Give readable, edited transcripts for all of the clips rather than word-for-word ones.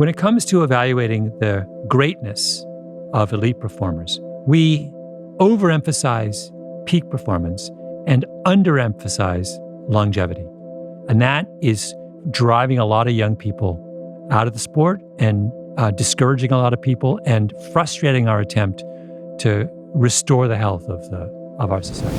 When it comes to evaluating the greatness of elite performers, we overemphasize peak performance and underemphasize longevity. And that is driving a lot of young people out of the sport and discouraging a lot of people and frustrating our attempt to restore the health of our society.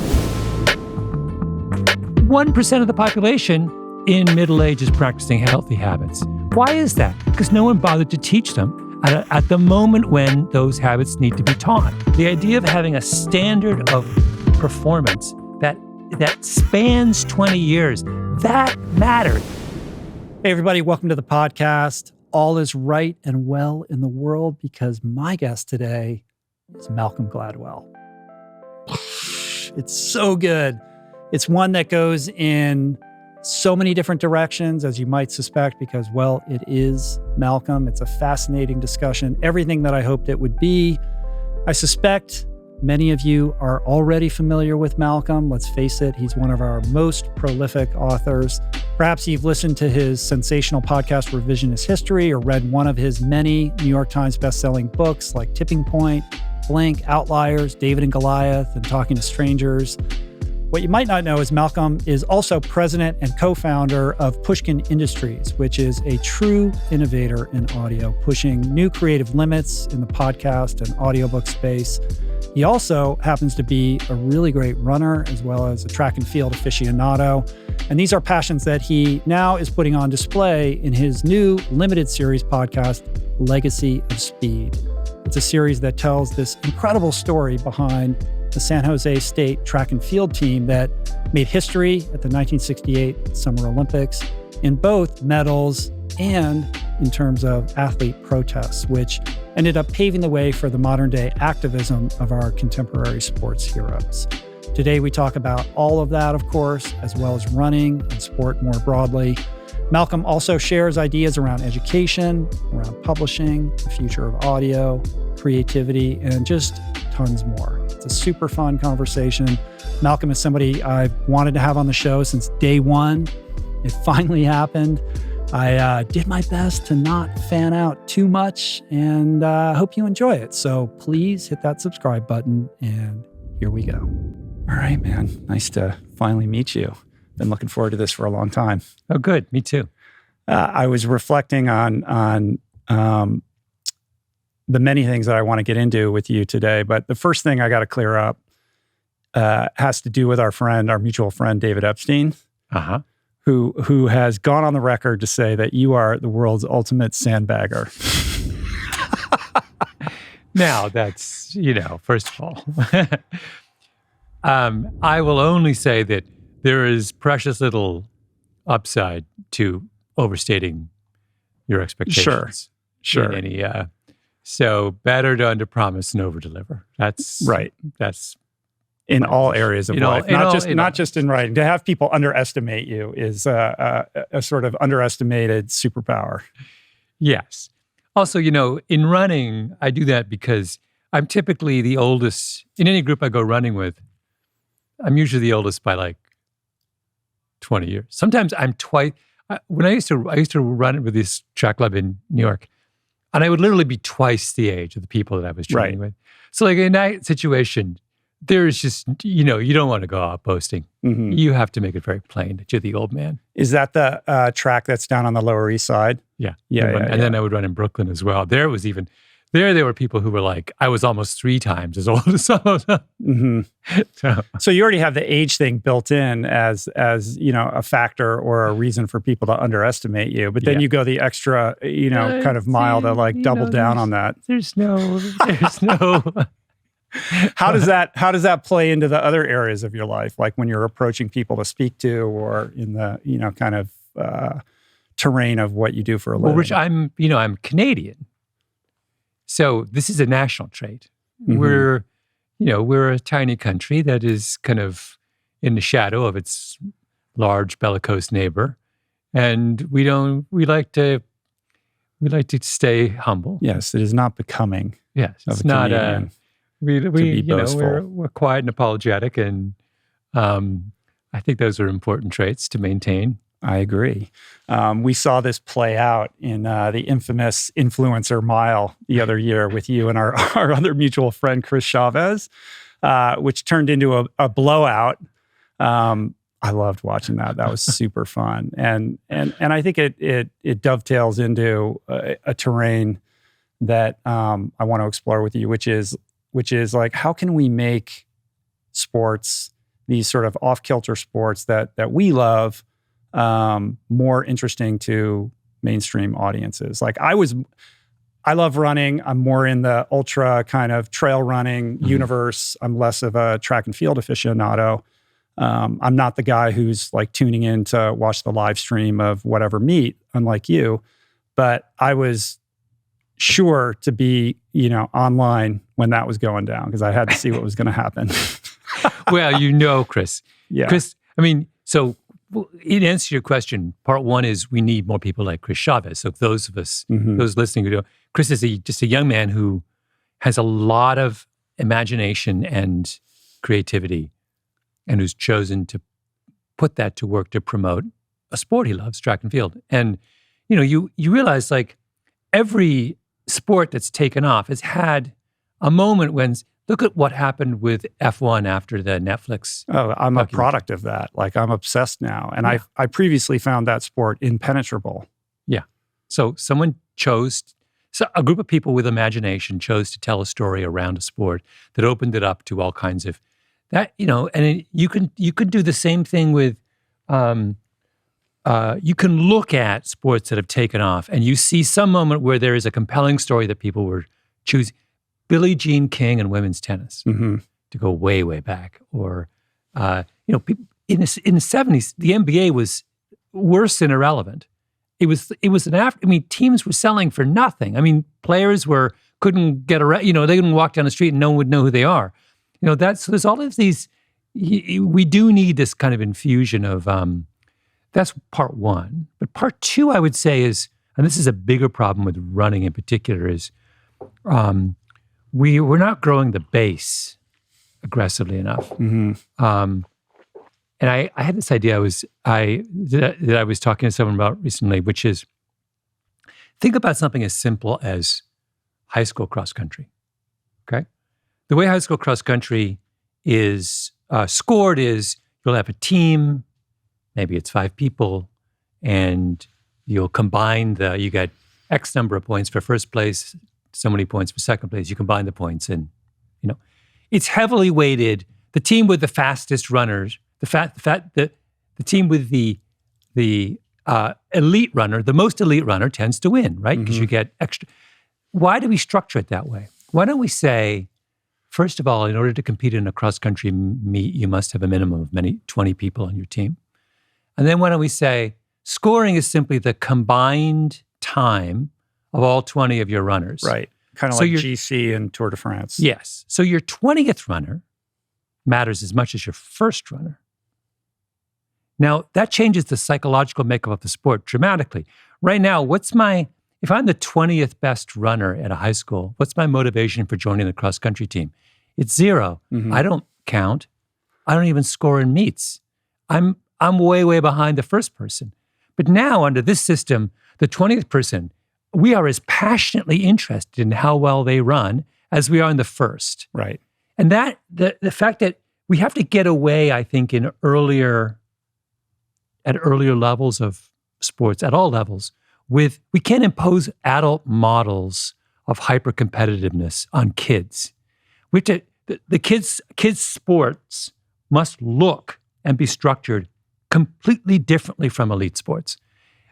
1% of the population in middle age is practicing healthy habits. Why is that? Because no one bothered to teach them at the moment when those habits need to be taught. The idea of having a standard of performance that spans 20 years, that mattered. Hey, everybody, welcome to the podcast. All is right and well in the world because my guest today is Malcolm Gladwell. It's so good. It's one that goes in so many different directions, as you might suspect, because, well, it is Malcolm. It's a fascinating discussion, everything that I hoped it would be. I suspect many of you are already familiar with Malcolm. Let's face it, he's one of our most prolific authors. Perhaps you've listened to his sensational podcast, Revisionist History, or read one of his many New York Times bestselling books like Tipping Point, Blink, Outliers, David and Goliath, and Talking to Strangers. What you might not know is Malcolm is also president and co-founder of Pushkin Industries, which is a true innovator in audio, pushing new creative limits in the podcast and audiobook space. He also happens to be a really great runner as well as a track and field aficionado. And these are passions that he now is putting on display in his new limited series podcast, Legacy of Speed. It's a series that tells this incredible story behind the San Jose State track and field team that made history at the 1968 Summer Olympics in both medals and in terms of athlete protests, which ended up paving the way for the modern day activism of our contemporary sports heroes. Today, we talk about all of that, of course, as well as running and sport more broadly. Malcolm also shares ideas around education, around publishing, the future of audio, creativity, and just tons more. It's a super fun conversation. Malcolm is somebody I've wanted to have on the show since day one. It finally happened. I did my best to not fan out too much, and hope you enjoy it. So please hit that subscribe button, and here we go. All right, man. Nice to finally meet you. Been looking forward to this for a long time. Oh, good. Me too. I was reflecting on the many things that I want to get into with you today, but the first thing I got to clear up has to do with our mutual friend, David Epstein, who has gone on the record to say that you are the world's ultimate sandbagger. Now, that's, first of all, I will only say that there is precious little upside to overstating your expectations. Sure. So better to underpromise and overdeliver. That's right. That's in all areas of life, not just in writing. To have people underestimate you is a sort of underestimated superpower. Yes. Also, in running, I do that because I'm typically the oldest in any group I go running with. I'm usually the oldest by like 20 years. Sometimes I'm twice. When I used to run with this track club in New York, and I would literally be twice the age of the people that I was training with. So like in that situation, there's just, you don't want to go out boasting. Mm-hmm. You have to make it very plain that you're the old man. Is that the track that's down on the Lower East Side? Yeah. And then I would run in Brooklyn as well. There were people who were like, I was almost 3 times as old as some of them. Mm-hmm. So you already have the age thing built in as a factor or a reason for people to underestimate you. But then you go the extra, kind of mile to like double down on that. There's no. How does that play into the other areas of your life? Like when you're approaching people to speak to, or in the, kind of terrain of what you do for a living? Well, Rich, I'm Canadian. So this is a national trait. Mm-hmm. We're a tiny country that is kind of in the shadow of its large bellicose neighbor, and we like to stay humble. Yes, it is not becoming. Yes, it's not. We're quiet and apologetic, and I think those are important traits to maintain. I agree. We saw this play out in the infamous influencer mile the other year with you and our other mutual friend, Chris Chavez, which turned into a blowout. I loved watching that. That was super fun. And I think it dovetails into a terrain that I want to explore with you, which is like, how can we make sports, these sort of off-kilter sports that we love, more interesting to mainstream audiences? Like I love running. I'm more in the ultra kind of trail running universe. I'm less of a track and field aficionado. I'm not the guy who's like tuning in to watch the live stream of whatever meet, unlike you. But I was sure to be, online when that was going down because I had to see what was going to happen. Well, Chris. Yeah. Chris, so in answer to your question, part one is we need more people like Chris Chavez. So those of us, those listening who do, Chris is just a young man who has a lot of imagination and creativity and who's chosen to put that to work to promote a sport he loves, track and field. And, you realize like every sport that's taken off has had a moment when, look at what happened with F1 after the Netflix. Oh, I'm a product of that. Like I'm obsessed now. And I previously found that sport impenetrable. Yeah. So a group of people with imagination chose to tell a story around a sport that opened it up to all kinds of that, and you could do the same thing with, you can look at sports that have taken off and you see some moment where there is a compelling story that people were choosing. Billie Jean King and women's tennis, to go way, way back. Or, people, in the 70s, the NBA was worse than irrelevant. It was teams were selling for nothing. Players couldn't get around, they couldn't walk down the street and no one would know who they are. So there's all of these, we do need this kind of infusion of, that's part one. But part two, I would say is, and this is a bigger problem with running in particular, is we're not growing the base aggressively enough. And I had this idea that I was talking to someone about recently, which is, think about something as simple as high school cross country, okay? The way high school cross country is scored is you'll have a team, maybe it's 5 people, and you'll combine you get X number of points for first place, so many points for second place. You combine the points and, it's heavily weighted. The team with the fastest runners, the team with the elite runner, the most elite runner tends to win, right? Because you get extra. Why do we structure it that way? Why don't we say, first of all, in order to compete in a cross-country meet, you must have a minimum of 20 people on your team. And then why don't we say, scoring is simply the combined time of all 20 of your runners. Right. Kind of like GC and Tour de France. Yes. So your 20th runner matters as much as your first runner. Now, that changes the psychological makeup of the sport dramatically. Right now, if I'm the 20th best runner at a high school, what's my motivation for joining the cross-country team? It's 0. I don't count. I don't even score in meets. I'm way, way behind the first person. But now, under this system, the 20th person, we are as passionately interested in how well they run as we are in the first. Right. And that the fact that we have to get away, I think, at earlier levels of sports, at all levels, we can't impose adult models of hyper-competitiveness on kids. The kids' sports must look and be structured completely differently from elite sports.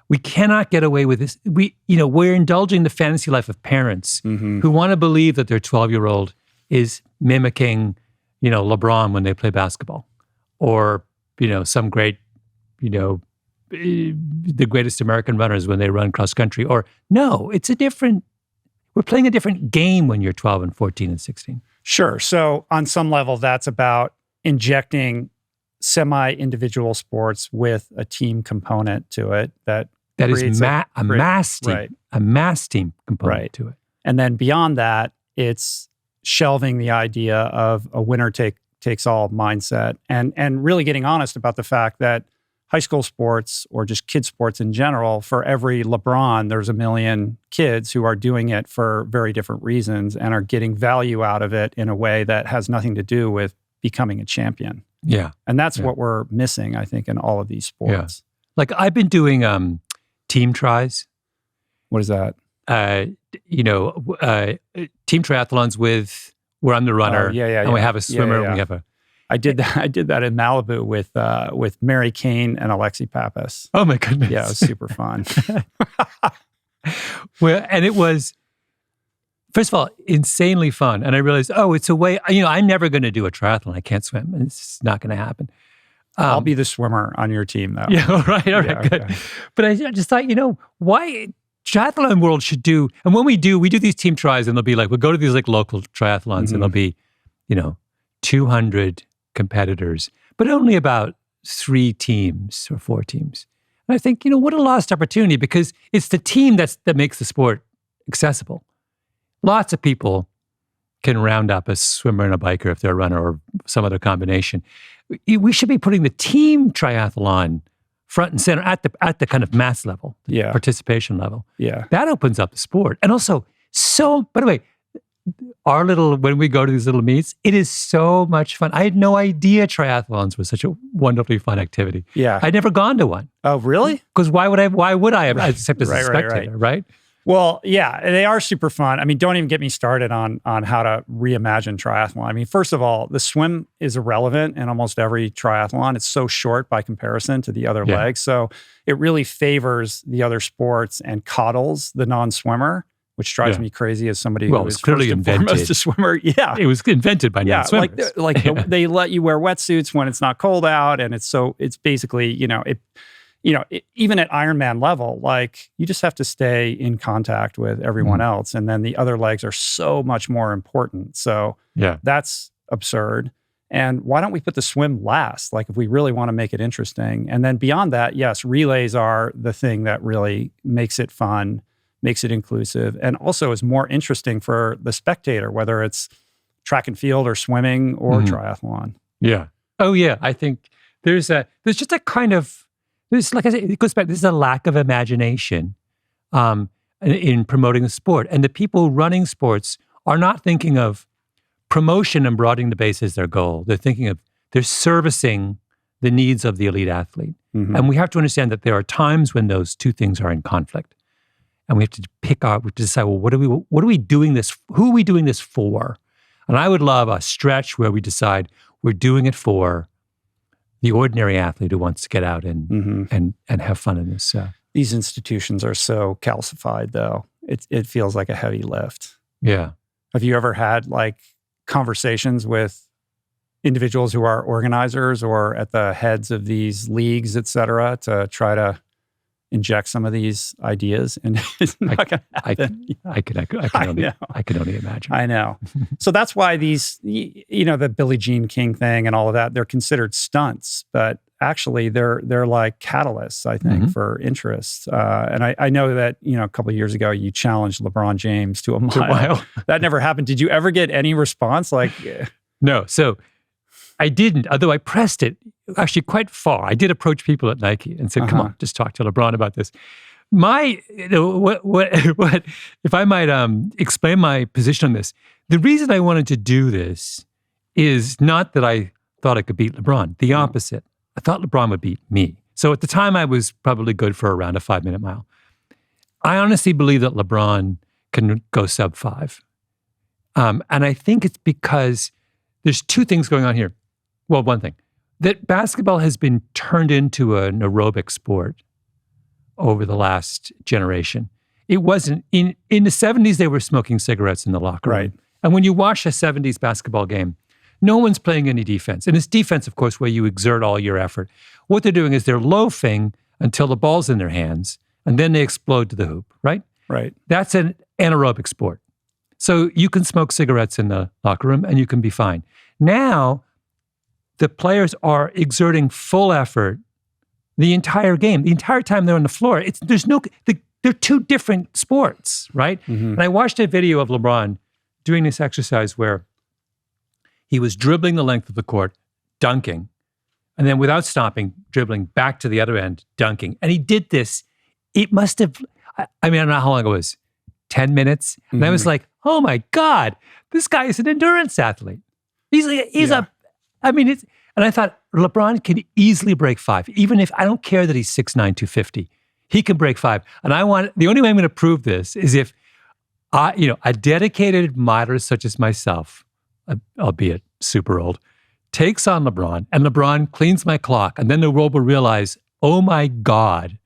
We cannot get away with this. We're indulging the fantasy life of parents who want to believe that their 12-year-old is mimicking, LeBron when they play basketball, or some great, the greatest American runners when they run cross country. Or no, we're playing a different game when you're 12 and 14 and 16. Sure. So on some level, that's about injecting semi-individual sports with a team component to it that is a mass team, right. A mass team component to it. And then beyond that, it's shelving the idea of a winner takes all mindset and really getting honest about the fact that high school sports or just kid sports in general, for every LeBron, there's a million kids who are doing it for very different reasons and are getting value out of it in a way that has nothing to do with becoming a champion. Yeah. And that's what we're missing, I think, in all of these sports. Like I've been doing team tries. What is that? Team triathlons where I'm the runner. And we have a swimmer. Yeah. We have a. I did that in Malibu with Mary Kane and Alexi Pappas. Oh my goodness! Yeah, it was super fun. Well, and it was, first of all, insanely fun. And I realized, it's a way. I'm never going to do a triathlon. I can't swim, and it's not going to happen. I'll be the swimmer on your team, though. Yeah, all right, good. Okay. But I just thought, why triathlon world should do, and when we do these team tries, and they'll be like, we'll go to these like local triathlons, and there'll be, 200 competitors, but only about 3 teams or 4 teams. And I think, what a lost opportunity, because it's the team that makes the sport accessible. Lots of people can round up a swimmer and a biker if they're a runner or some other combination. We should be putting the team triathlon front and center at the kind of mass level, the participation level. Yeah. That opens up the sport. And also, by the way, when we go to these little meets, it is so much fun. I had no idea triathlons was such a wonderfully fun activity. Yeah. I'd never gone to one. Oh, really? Because why would I have, except as a spectator, right? Well, yeah, they are super fun. I mean, don't even get me started on how to reimagine triathlon. I mean, first of all, the swim is irrelevant in almost every triathlon. It's so short by comparison to the other legs. So it really favors the other sports and coddles the non-swimmer, which drives me crazy as somebody who is clearly first and foremost a swimmer. Yeah. It was invented by non-swimmers. They let you wear wetsuits when it's not cold out, and it's basically, even at Ironman level, like you just have to stay in contact with everyone else. And then the other legs are so much more important. So that's absurd. And why don't we put the swim last? Like if we really want to make it interesting. And then beyond that, yes, relays are the thing that really makes it fun, makes it inclusive, and also is more interesting for the spectator, whether it's track and field or swimming or triathlon. Yeah. Oh yeah. I think there's just a kind of, like I said, it goes back, this is a lack of imagination in promoting the sport. And the people running sports are not thinking of promotion and broadening the base as their goal. They're servicing the needs of the elite athlete. Mm-hmm. And we have to understand that there are times when those two things are in conflict. And we have to we have to decide, well, what are we doing this, who are we doing this for? And I would love a stretch where we decide we're doing it for the ordinary athlete who wants to get out and have fun in this. These institutions are so calcified, though. It feels like a heavy lift. Yeah. Have you ever had like conversations with individuals who are organizers or at the heads of these leagues, et cetera, to try to inject some of these ideas? And it's not going to happen. I can only imagine. I know. So that's why these, the Billie Jean King thing and all of that, they're considered stunts, but actually they're like catalysts, I think, for interest. And I know that, a couple of years ago, you challenged LeBron James to a mile. That never happened. Did you ever get any response? No. So I didn't, although I pressed it actually quite far. I did approach people at Nike and said, come on, just talk to LeBron about this. What if I might explain my position on this, the reason I wanted to do this is not that I thought I could beat LeBron, the opposite. I thought LeBron would beat me. So at the time I was probably good for around a 5-minute mile. I honestly believe that LeBron can go sub 5. And I think it's because there's 2 things going on here. Well, one thing, that basketball has been turned into an aerobic sport over the last generation. It wasn't, in the 70s, they were smoking cigarettes in the locker room. Right. And when you watch a 70s basketball game, no one's playing any defense. And it's defense, of course, where you exert all your effort. What they're doing is they're loafing until the ball's in their hands, and then they explode to the hoop, right? Right. That's an anaerobic sport. So you can smoke cigarettes in the locker room and you can be fine. Now, the players are exerting full effort the entire game, the entire time they're on the floor. They're 2 different sports, right? Mm-hmm. And I watched a video of LeBron doing this exercise where he was dribbling the length of the court, dunking, and then without stopping, dribbling back to the other end, dunking. And he did this. It must have, I mean, I don't know how long it was, 10 minutes. And I was like, oh my God, this guy is an endurance athlete. He's and I thought LeBron can easily break 5, even if I don't care that he's 6'9", 250. He can break 5. And the only way I'm going to prove this is if a dedicated admirer such as myself, albeit super old, takes on LeBron, and LeBron cleans my clock, and then the world will realize, oh my God,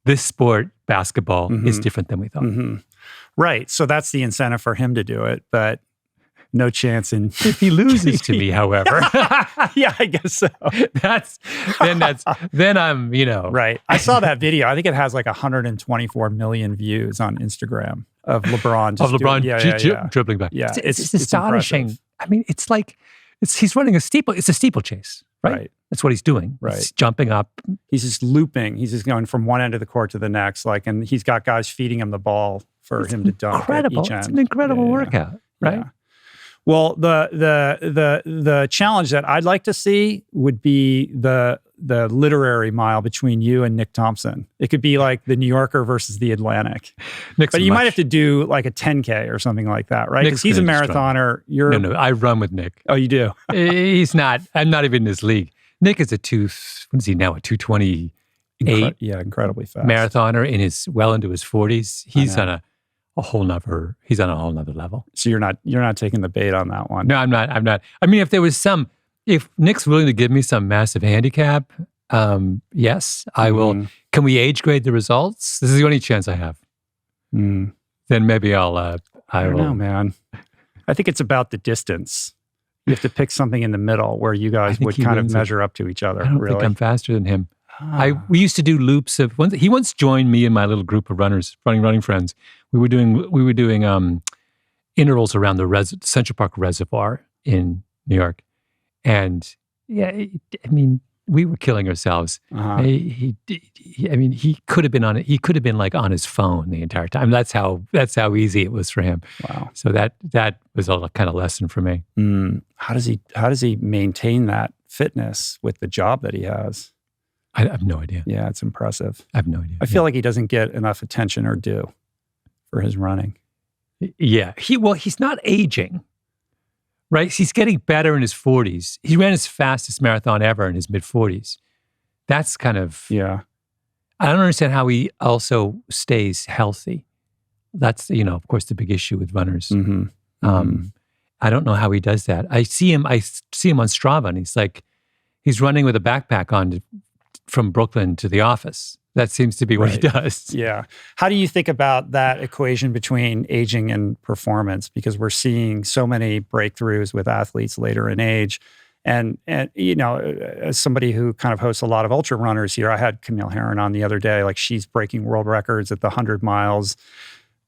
this sport, basketball, is different than we thought. Right. So that's the incentive for him to do it, but no chance in... If he loses to me, however. Yeah, I guess so. Then I'm, Right. I saw that video. I think it has like 124 million views on Instagram of LeBron. Dribbling back. Yeah, it's astonishing. impressive. I mean, it's like, he's running a steeple. It's a steeplechase, right? That's what he's doing. Right. He's jumping up. He's just looping. He's just going from one end of the court to the next. And he's got guys feeding him the ball for him to dunk at each end. It's an incredible workout, right? Yeah. Well, the challenge that I'd like to see would be the literary mile between you and Nick Thompson. It could be like the New Yorker versus the Atlantic. But you might have to do like a 10K or something like that, right? Because he's a marathoner. No, I run with Nick. Oh, you do? He's not. I'm not even in his league. Nick is what is he now? A 228? Incredibly fast. Marathoner well into his 40s. He's on a whole nother level. So you're not taking the bait on that one. No, I'm not. I mean, if Nick's willing to give me some massive handicap, yes, I will. Can we age grade the results? This is the only chance I have. Then maybe I will. I don't know, man. I think it's about the distance. You have to pick something in the middle where you guys would kind of measure up to each other. I don't think I'm faster than him. We used to do loops of. He once joined me and my little group of running friends. We were doing intervals around the Central Park Reservoir in New York, and we were killing ourselves. He could have been on it. He could have been like on his phone the entire time. That's how easy it was for him. Wow. So that was a kind of lesson for me. How does he maintain that fitness with the job that he has? I have no idea. Yeah, it's impressive. I have no idea. I feel like he doesn't get enough attention or due for his running. Yeah. He's not aging, right? He's getting better in his 40s. He ran his fastest marathon ever in his mid-40s. That's kind of... Yeah. I don't understand how he also stays healthy. That's, of course, the big issue with runners. I don't know how he does that. I see him on Strava, and he's running with a backpack on from Brooklyn to the office. That seems to be what he does. Yeah. How do you think about that equation between aging and performance? Because we're seeing so many breakthroughs with athletes later in age. And as somebody who kind of hosts a lot of ultra runners here, I had Camille Herron on the other day. She's breaking world records at the 100 miles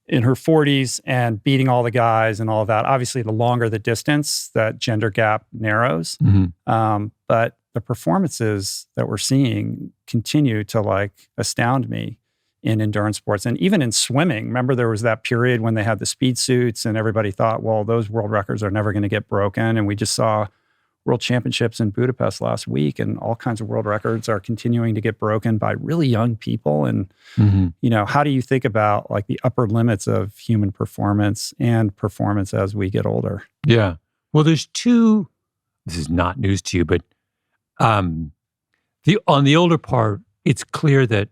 in her 40s and beating all the guys and all of that. Obviously, the longer the distance, that gender gap narrows. But the performances that we're seeing continue to astound me in endurance sports. And even in swimming, remember there was that period when they had the speed suits and everybody thought, well, those world records are never going to get broken. And we just saw world championships in Budapest last week, and all kinds of world records are continuing to get broken by really young people. And, how do you think about the upper limits of human performance and performance as we get older? Yeah. Well, there's two, this is not news to you, but on the older part, it's clear that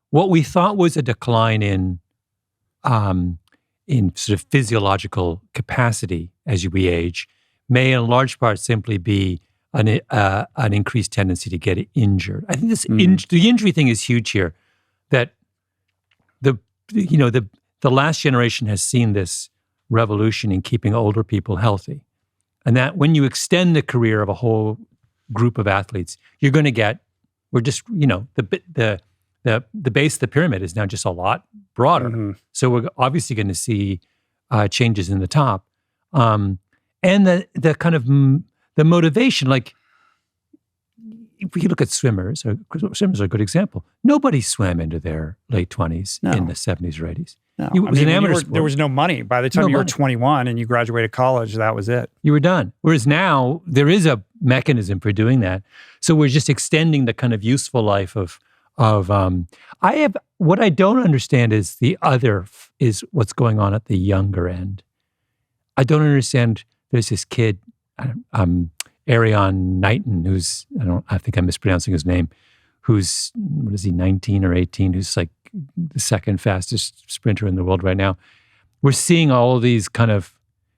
what we thought was a decline in sort of physiological capacity as we age may in large part simply be an increased tendency to get injured. I think the injury thing is huge here. That the last generation has seen this revolution in keeping older people healthy, and that when you extend the career of a whole group of athletes, you're going to get. We're just the base of the pyramid is now just a lot broader. So we're obviously going to see changes in the top. And the kind of the motivation, if we look at swimmers are a good example. Nobody swam into their late 20s in the 70s or 80s. No, It was an amateur sport. There was no money. By the time No you were money. 21 and you graduated college, that was it. You were done. Whereas now there is a mechanism for doing that. So we're just extending the kind of useful life of what I don't understand is is what's going on at the younger end. I don't understand. There's this kid, Arion Knighton, I think I'm mispronouncing his name, who's, 19 or 18, who's like the second fastest sprinter in the world right now. We're seeing all of these kind of,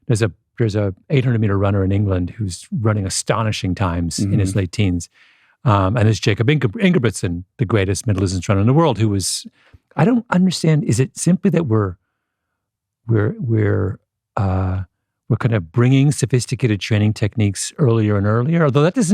there's a 800-meter runner in England who's running astonishing times in his late teens. And there's Jacob Ingebrigtsen, the greatest middle distance runner in the world, I don't understand, is it simply that we're kind of bringing sophisticated training techniques earlier and earlier? Although that's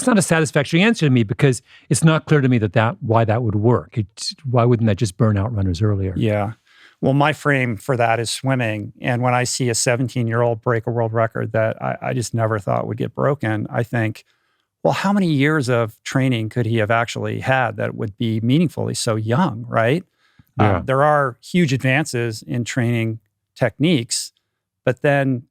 not a satisfactory answer to me, because it's not clear to me why that would work. Why wouldn't that just burn out runners earlier? Yeah. Well, my frame for that is swimming. And when I see a 17-year-old break a world record that I just never thought would get broken, I think, well, how many years of training could he have actually had that would be meaningful? He's so young, right? Yeah. There are huge advances in training techniques, but then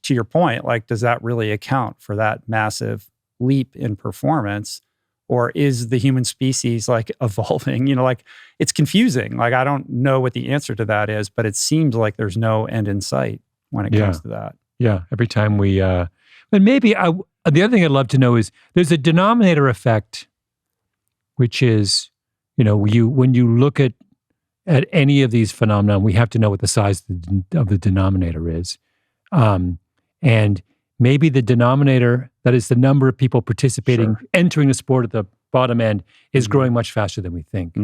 to your point, like, does that really account for that massive leap in performance? Or is the human species like evolving? Like, it's confusing. Like, I don't know what the answer to that is, but it seems like there's no end in sight when it comes to that. Yeah. Every time but maybe the other thing I'd love to know is there's a denominator effect, which is, when you look at any of these phenomena, we have to know what the size of the denominator is. And maybe the denominator, that is the number of people participating, entering the sport at the bottom end, is growing much faster than we think.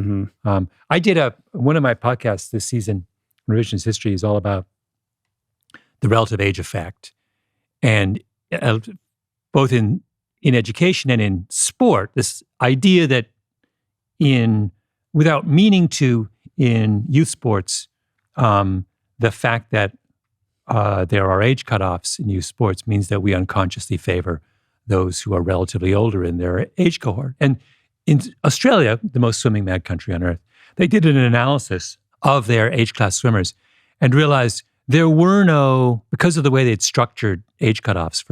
I did one of my podcasts this season, Revisionist History, is all about the relative age effect. And both in education and in sport, this idea that without meaning to, in youth sports, the fact that there are age cutoffs in youth sports means that we unconsciously favor those who are relatively older in their age cohort. And in Australia, the most swimming mad country on earth, they did an analysis of their age class swimmers and realized there were no, because of the way they'd structured age cutoffs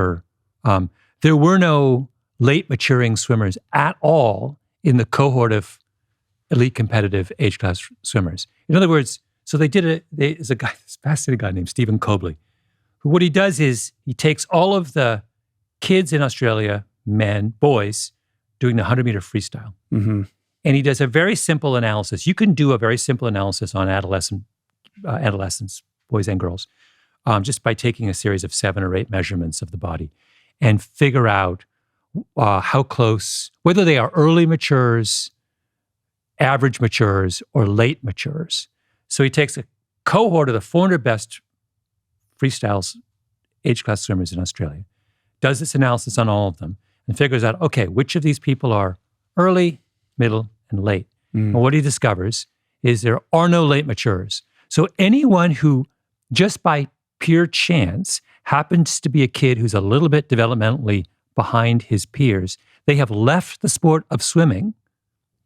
there were no late maturing swimmers at all in the cohort of elite competitive age class swimmers. In other words, so there's this fascinating guy named Stephen Cobley, who what he does is he takes all of the kids in Australia, boys, doing the 100-meter freestyle. And he does a very simple analysis. You can do a very simple analysis on adolescents, boys and girls, just by taking a series of 7 or 8 measurements of the body and figure out how close, whether they are early matures, average matures, or late matures. So he takes a cohort of the 400 best freestyles age class swimmers in Australia, does this analysis on all of them, and figures out, okay, which of these people are early, middle, and late. And what he discovers is there are no late matures. So anyone who, just by pure chance, happens to be a kid who's a little bit developmentally behind his peers, they have left the sport of swimming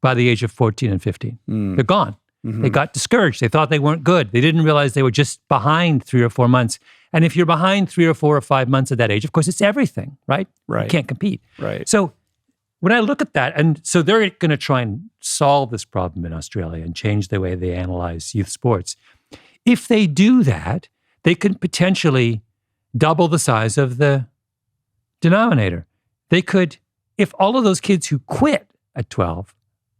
by the age of 14 and 15. They're gone. They got discouraged. They thought they weren't good. They didn't realize they were just behind 3 or 4 months. And if you're behind 3 or 4 or 5 months at that age, of course, it's everything, right? Right. You can't compete. Right. So when I look at that, and so they're going to try and solve this problem in Australia and change the way they analyze youth sports. If they do that, they could potentially double the size of the denominator. They could, if all of those kids who quit at 12,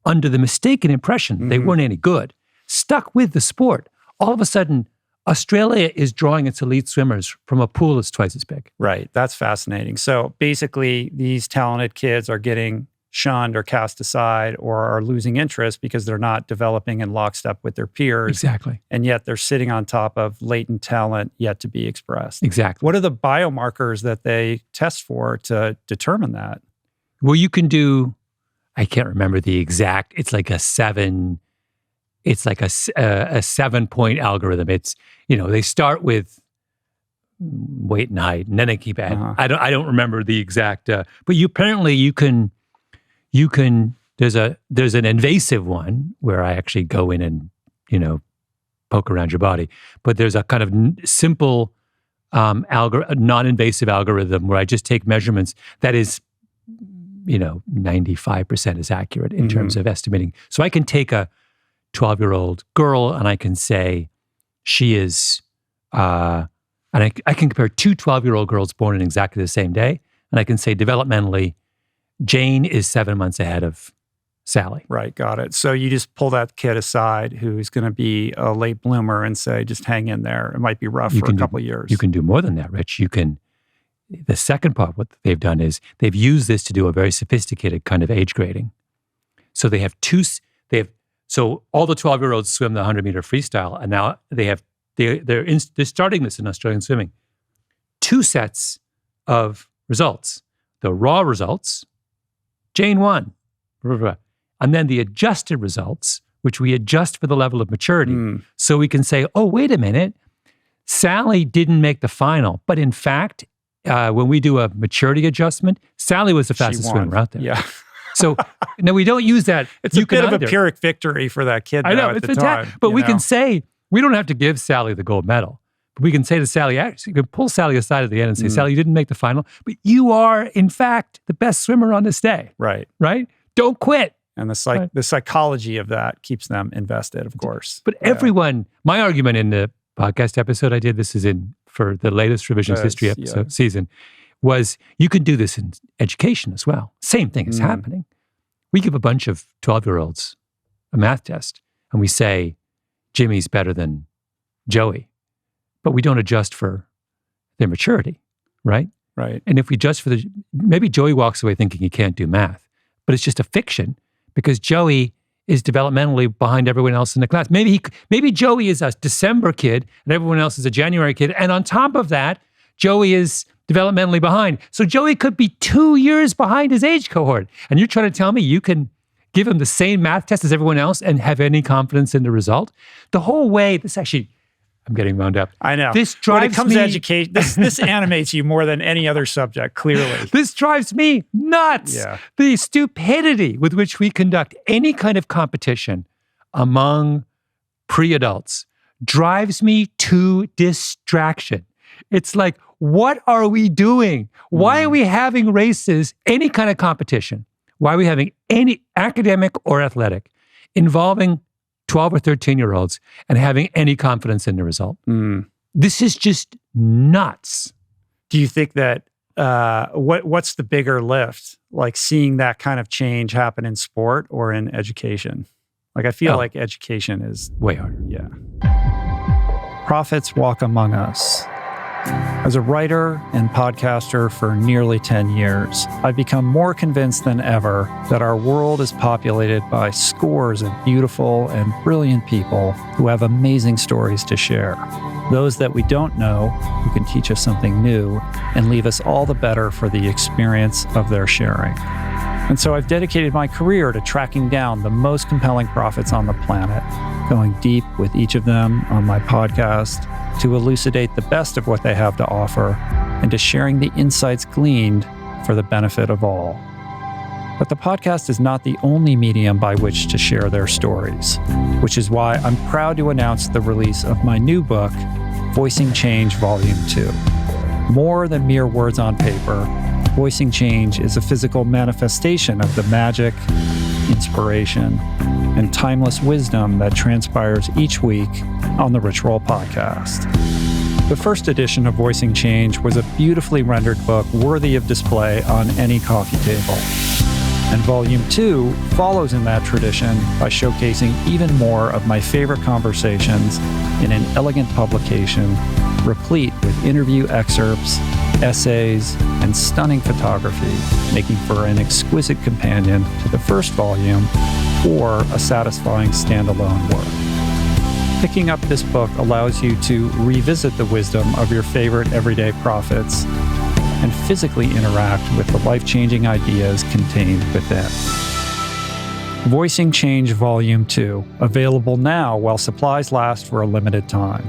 under the mistaken impression they weren't any good, stuck with the sport, all of a sudden, Australia is drawing its elite swimmers from a pool that's twice as big. Right. That's fascinating. So basically, these talented kids are getting shunned or cast aside or are losing interest because they're not developing in lockstep with their peers. Exactly. And yet they're sitting on top of latent talent yet to be expressed. Exactly. What are the biomarkers that they test for to determine that? Well, you can do, I can't remember the exact, it's like a 7-point algorithm. It's, they start with weight and height, and then they keep adding. I don't remember the exact, but you can, there's an invasive one where I actually go in and, poke around your body. But there's a kind of simple non-invasive algorithm where I just take measurements that is, 95% is accurate in terms of estimating. So I can take a 12-year-old girl and I can say she is, and I can compare two 12-year-old girls born in exactly the same day. And I can say developmentally, Jane is 7 months ahead of Sally. Right, got it. So you just pull that kid aside who's going to be a late bloomer and say, just hang in there. It might be rough for a couple of years. You can do more than that, Rich. The second part, what they've done is they've used this to do a very sophisticated kind of age grading. So so all the 12-year-olds swim the 100-meter freestyle, and now they're starting this in Australian swimming. 2 sets of results. The raw results, Jane won. And then the adjusted results, which we adjust for the level of maturity. So we can say, oh, wait a minute, Sally didn't make the final. But in fact, when we do a maturity adjustment, Sally was the fastest swimmer out there. Yeah. So no, we don't use that. It's a bit of a Pyrrhic victory for that kid. I know, at it's the fantastic. time, But we can say, we don't have to give Sally the gold medal. But we can say to Sally, actually, you can pull Sally aside at the end and say, Sally, you didn't make the final, but you are, in fact, the best swimmer on this day. Right. Right? Don't quit. And the psychology of that keeps them invested, of course. But everyone, my argument in the podcast episode I did, this is for the latest Revisionist History episode season, was you can do this in education as well. Same thing is happening. We give a bunch of 12-year-olds a math test and we say, Jimmy's better than Joey, but we don't adjust for their maturity, right? Right. And if we adjust for maybe Joey walks away thinking he can't do math, but it's just a fiction because Joey is developmentally behind everyone else in the class. Maybe Joey is a December kid and everyone else is a January kid. And on top of that, Joey is developmentally behind. So Joey could be 2 years behind his age cohort. And you're trying to tell me you can give him the same math test as everyone else and have any confidence in the result? The whole way, I'm getting wound up. I know. This drives when it comes to education, this animates you more than any other subject, clearly. This drives me nuts. Yeah. The stupidity with which we conduct any kind of competition among pre-adults drives me to distraction. It's like, what are we doing? Why are we having races, any kind of competition? Why are we having any academic or athletic involving 12 or 13-year-olds and having any confidence in the result? This is just nuts. Do you think that, what's the bigger lift? Like seeing that kind of change happen in sport or in education? Like I feel like education is way harder. Yeah. Prophets walk among us. As a writer and podcaster for nearly 10 years, I've become more convinced than ever that our world is populated by scores of beautiful and brilliant people who have amazing stories to share. Those that we don't know, who can teach us something new and leave us all the better for the experience of their sharing. And so I've dedicated my career to tracking down the most compelling prophets on the planet, going deep with each of them on my podcast to elucidate the best of what they have to offer and to sharing the insights gleaned for the benefit of all. But the podcast is not the only medium by which to share their stories, which is why I'm proud to announce the release of my new book, Voicing Change Volume 2. More than mere words on paper, Voicing Change is a physical manifestation of the magic, inspiration, and timeless wisdom that transpires each week on the Rich Roll Podcast. The first edition of Voicing Change was a beautifully rendered book worthy of display on any coffee table. And Volume 2 follows in that tradition by showcasing even more of my favorite conversations in an elegant publication replete with interview excerpts, essays, and stunning photography, making for an exquisite companion to the first volume or a satisfying standalone work. Picking up this book allows you to revisit the wisdom of your favorite everyday prophets and physically interact with the life-changing ideas contained within. Voicing Change Volume 2, available now while supplies last for a limited time.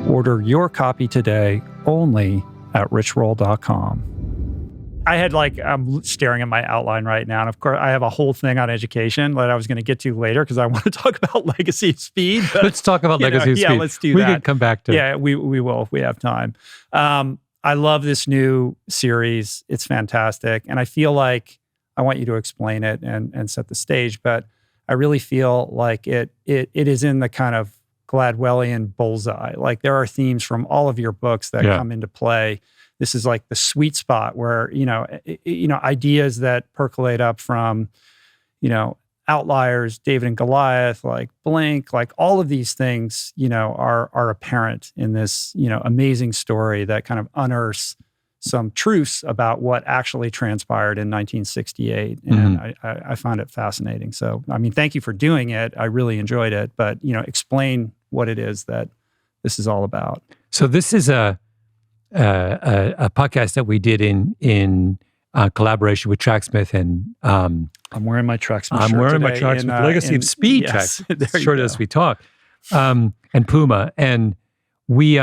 Order your copy today only at richroll.com. I had I'm staring at my outline right now. And of course, I have a whole thing on education that I was going to get to later because I want to talk about legacy of speed. But, let's talk about legacy of speed. Yeah, let's do that. We can come back to it. Yeah, we will if we have time. I love this new series. It's fantastic. And I feel like I want you to explain it and set the stage. But I really feel like it is in the kind of Gladwellian bullseye. Like there are themes from all of your books that come into play. This is like the sweet spot where, ideas that percolate up from, Outliers, David and Goliath, like Blink, like all of these things, are apparent in this, amazing story that kind of unearths some truths about what actually transpired in 1968. And I find it fascinating. So, I mean, thank you for doing it. I really enjoyed it. But, explain what it is that this is all about. So this is a podcast that we did in collaboration with Tracksmith, and I'm wearing my Tracksmith. I'm wearing my Tracksmith Legacy of Speed yes, track. Short as we talk, and Puma, and we.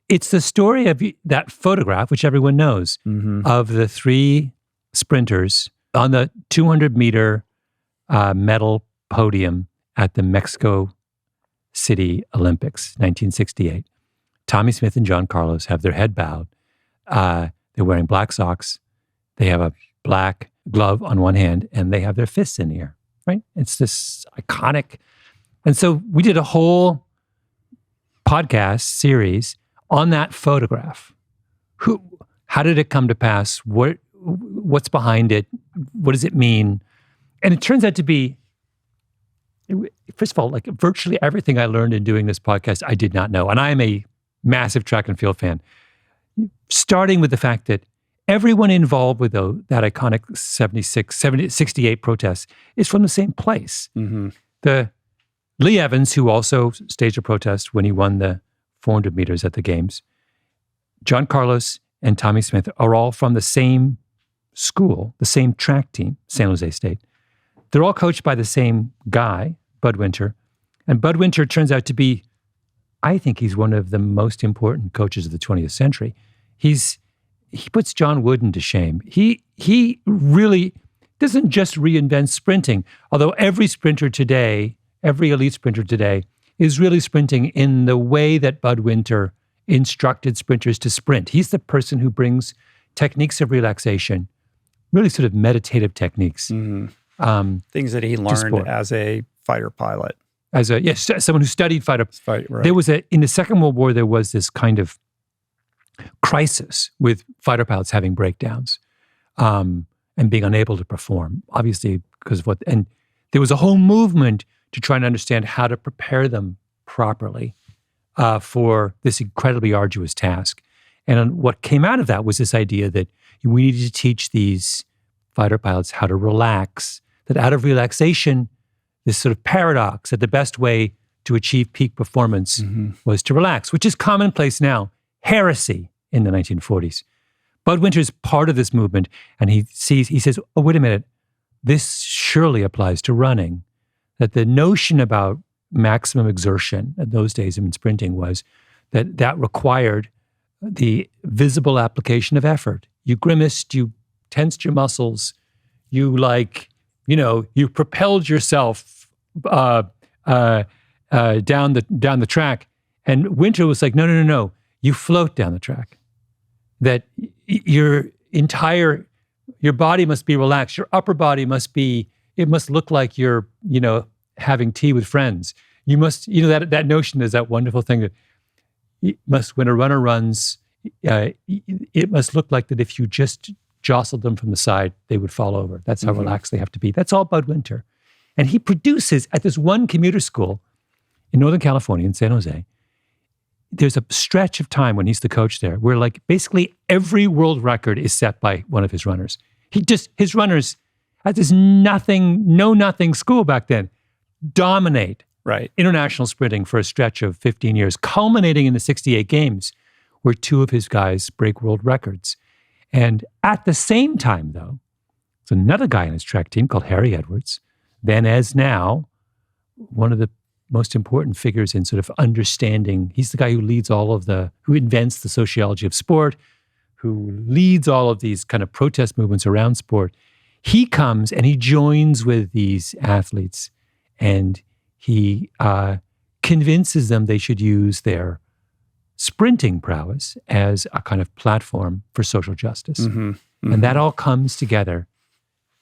It's the story of that photograph, which everyone knows, of the three sprinters on the 200-meter medal podium at the Mexico City Olympics, 1968. Tommie Smith and John Carlos have their head bowed. They're wearing black socks. They have a black glove on one hand, and they have their fists in the air, right? It's this iconic. And so we did a whole podcast series on that photograph. How did it come to pass? What's behind it? What does it mean? And it turns out to be, first of all, like virtually everything I learned in doing this podcast, I did not know. And I am a massive track and field fan. Starting with the fact that everyone involved with that iconic 68 protests is from the same place. The Lee Evans, who also staged a protest when he won the 400 meters at the games, John Carlos and Tommie Smith are all from the same school, the same track team, San Jose State. They're all coached by the same guy, Bud Winter. And Bud Winter turns out to be, I think he's one of the most important coaches of the 20th century. He puts John Wooden to shame. He really doesn't just reinvent sprinting, although every sprinter today, every elite sprinter today, is really sprinting in the way that Bud Winter instructed sprinters to sprint. He's the person who brings techniques of relaxation, really sort of meditative techniques. Things that he learned as a fighter pilot. Someone who studied fighter. Right. There was in the Second World War, there was this kind of crisis with fighter pilots having breakdowns and being unable to perform, obviously because of and there was a whole movement to try and understand how to prepare them properly for this incredibly arduous task. And what came out of that was this idea that we needed to teach these fighter pilots how to relax, that out of relaxation, this sort of paradox that the best way to achieve peak performance was to relax, which is commonplace now, heresy in the 1940s. Bud Winter's part of this movement, and he says, oh, wait a minute, this surely applies to running. That the notion about maximum exertion in those days in sprinting was that required the visible application of effort. You grimaced, you tensed your muscles, you propelled yourself down the track. And Winter was like, no, you float down the track. That your body must be relaxed. Your upper body must look like you're, having tea with friends. You must, that notion is that wonderful thing that when a runner runs, it must look like that if you just jostled them from the side, they would fall over. That's how relaxed they have to be. That's all Bud Winter. And he produces at this one commuter school in Northern California, in San Jose, there's a stretch of time when he's the coach there where like basically every world record is set by one of his runners. His runners at this nothing school back then dominate international sprinting for a stretch of 15 years, culminating in the 68 games where two of his guys break world records. And at the same time, though, there's another guy in his track team called Harry Edwards, then as now, one of the most important figures in sort of understanding. He's the guy who leads who invents the sociology of sport, who leads all of these kind of protest movements around sport, he comes and he joins with these athletes, and he convinces them they should use their sprinting prowess as a kind of platform for social justice. And that all comes together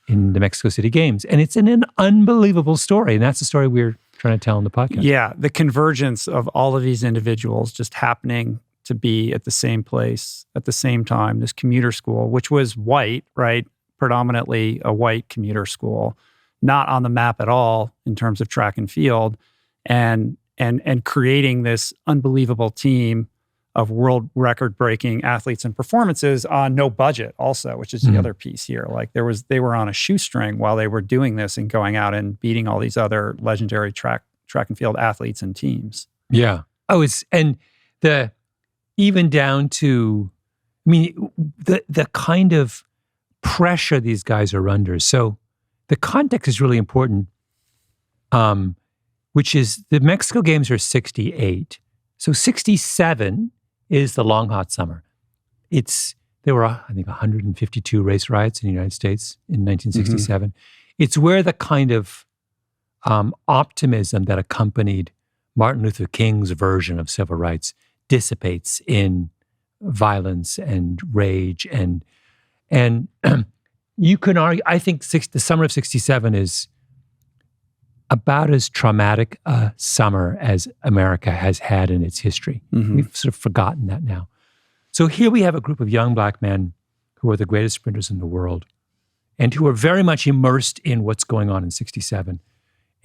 in the Mexico City Games. And it's an unbelievable story. And that's the story we're trying to tell in the podcast. Yeah, the convergence of all of these individuals just happening to be at the same place at the same time, this commuter school, which was white, right? Predominantly a white commuter school, not on the map at all in terms of track and field, and creating this unbelievable team of world record-breaking athletes and performances on no budget also, which is the other piece here. Like they were on a shoestring while they were doing this and going out and beating all these other legendary track and field athletes and teams. Yeah. Oh, even down to, I mean, the kind of pressure these guys are under. So the context is really important, which is the Mexico Games are 68. So 67 is the long, hot summer. There were, I think, 152 race riots in the United States in 1967. It's where the kind of optimism that accompanied Martin Luther King's version of civil rights dissipates in violence and rage. And you can argue, I think the summer of 67 is about as traumatic a summer as America has had in its history. We've sort of forgotten that now. So here we have a group of young Black men who are the greatest sprinters in the world and who are very much immersed in what's going on in 67.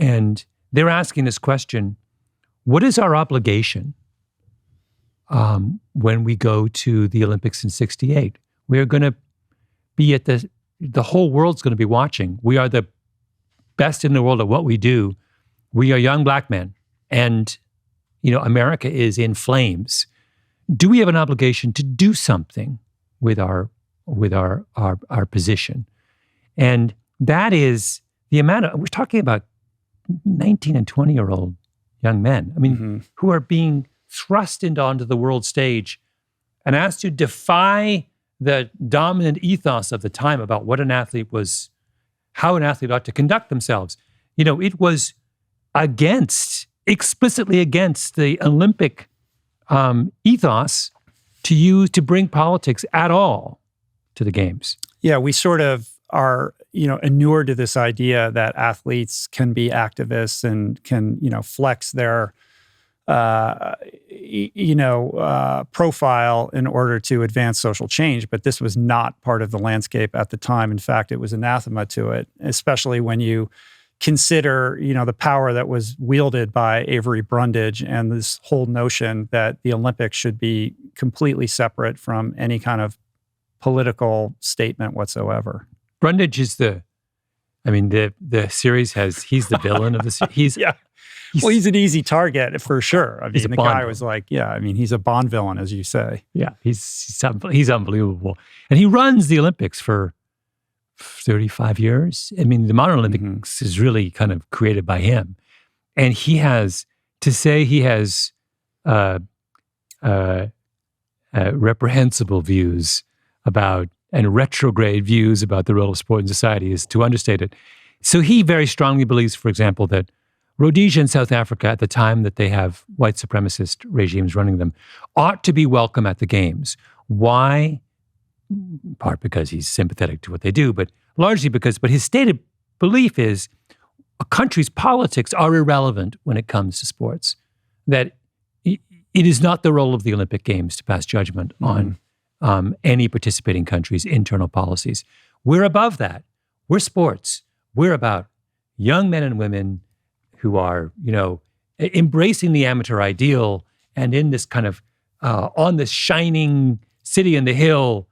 And they're asking this question, what is our obligation when we go to the Olympics in 68? We're going to be the whole world's going to be watching. We are the best in the world at what we do. We are young Black men, and America is in flames. Do we have an obligation to do something with our position? And that is the amount of, we're talking about 19 and 20-year-old young men, I mean, who are being thrust onto the world stage and asked to defy the dominant ethos of the time about what an athlete was, how an athlete ought to conduct themselves. It was explicitly against the Olympic ethos to bring politics at all to the games. Yeah, we sort of are, inured to this idea that athletes can be activists and can, flex their profile in order to advance social change. But this was not part of the landscape at the time. In fact, it was anathema to it, especially when you consider, the power that was wielded by Avery Brundage and this whole notion that the Olympics should be completely separate from any kind of political statement whatsoever. Brundage is the series he's the villain of the series. He's an easy target for sure. I mean, the guy villain. was like, he's a Bond villain, as you say. Yeah, he's unbelievable. And he runs the Olympics for 35 years. I mean, the modern Olympics is really kind of created by him. And he has reprehensible views about, and retrograde views about the role of sport in society is to understate it. So he very strongly believes, for example, that Rhodesia and South Africa, at the time that they have white supremacist regimes running them, ought to be welcome at the games. Why? In part because he's sympathetic to what they do, but largely but his stated belief is a country's politics are irrelevant when it comes to sports. That it is not the role of the Olympic Games to pass judgment on any participating country's internal policies. We're above that. We're sports. We're about young men and women who are, embracing the amateur ideal and in this kind of, on this shining city in the hill,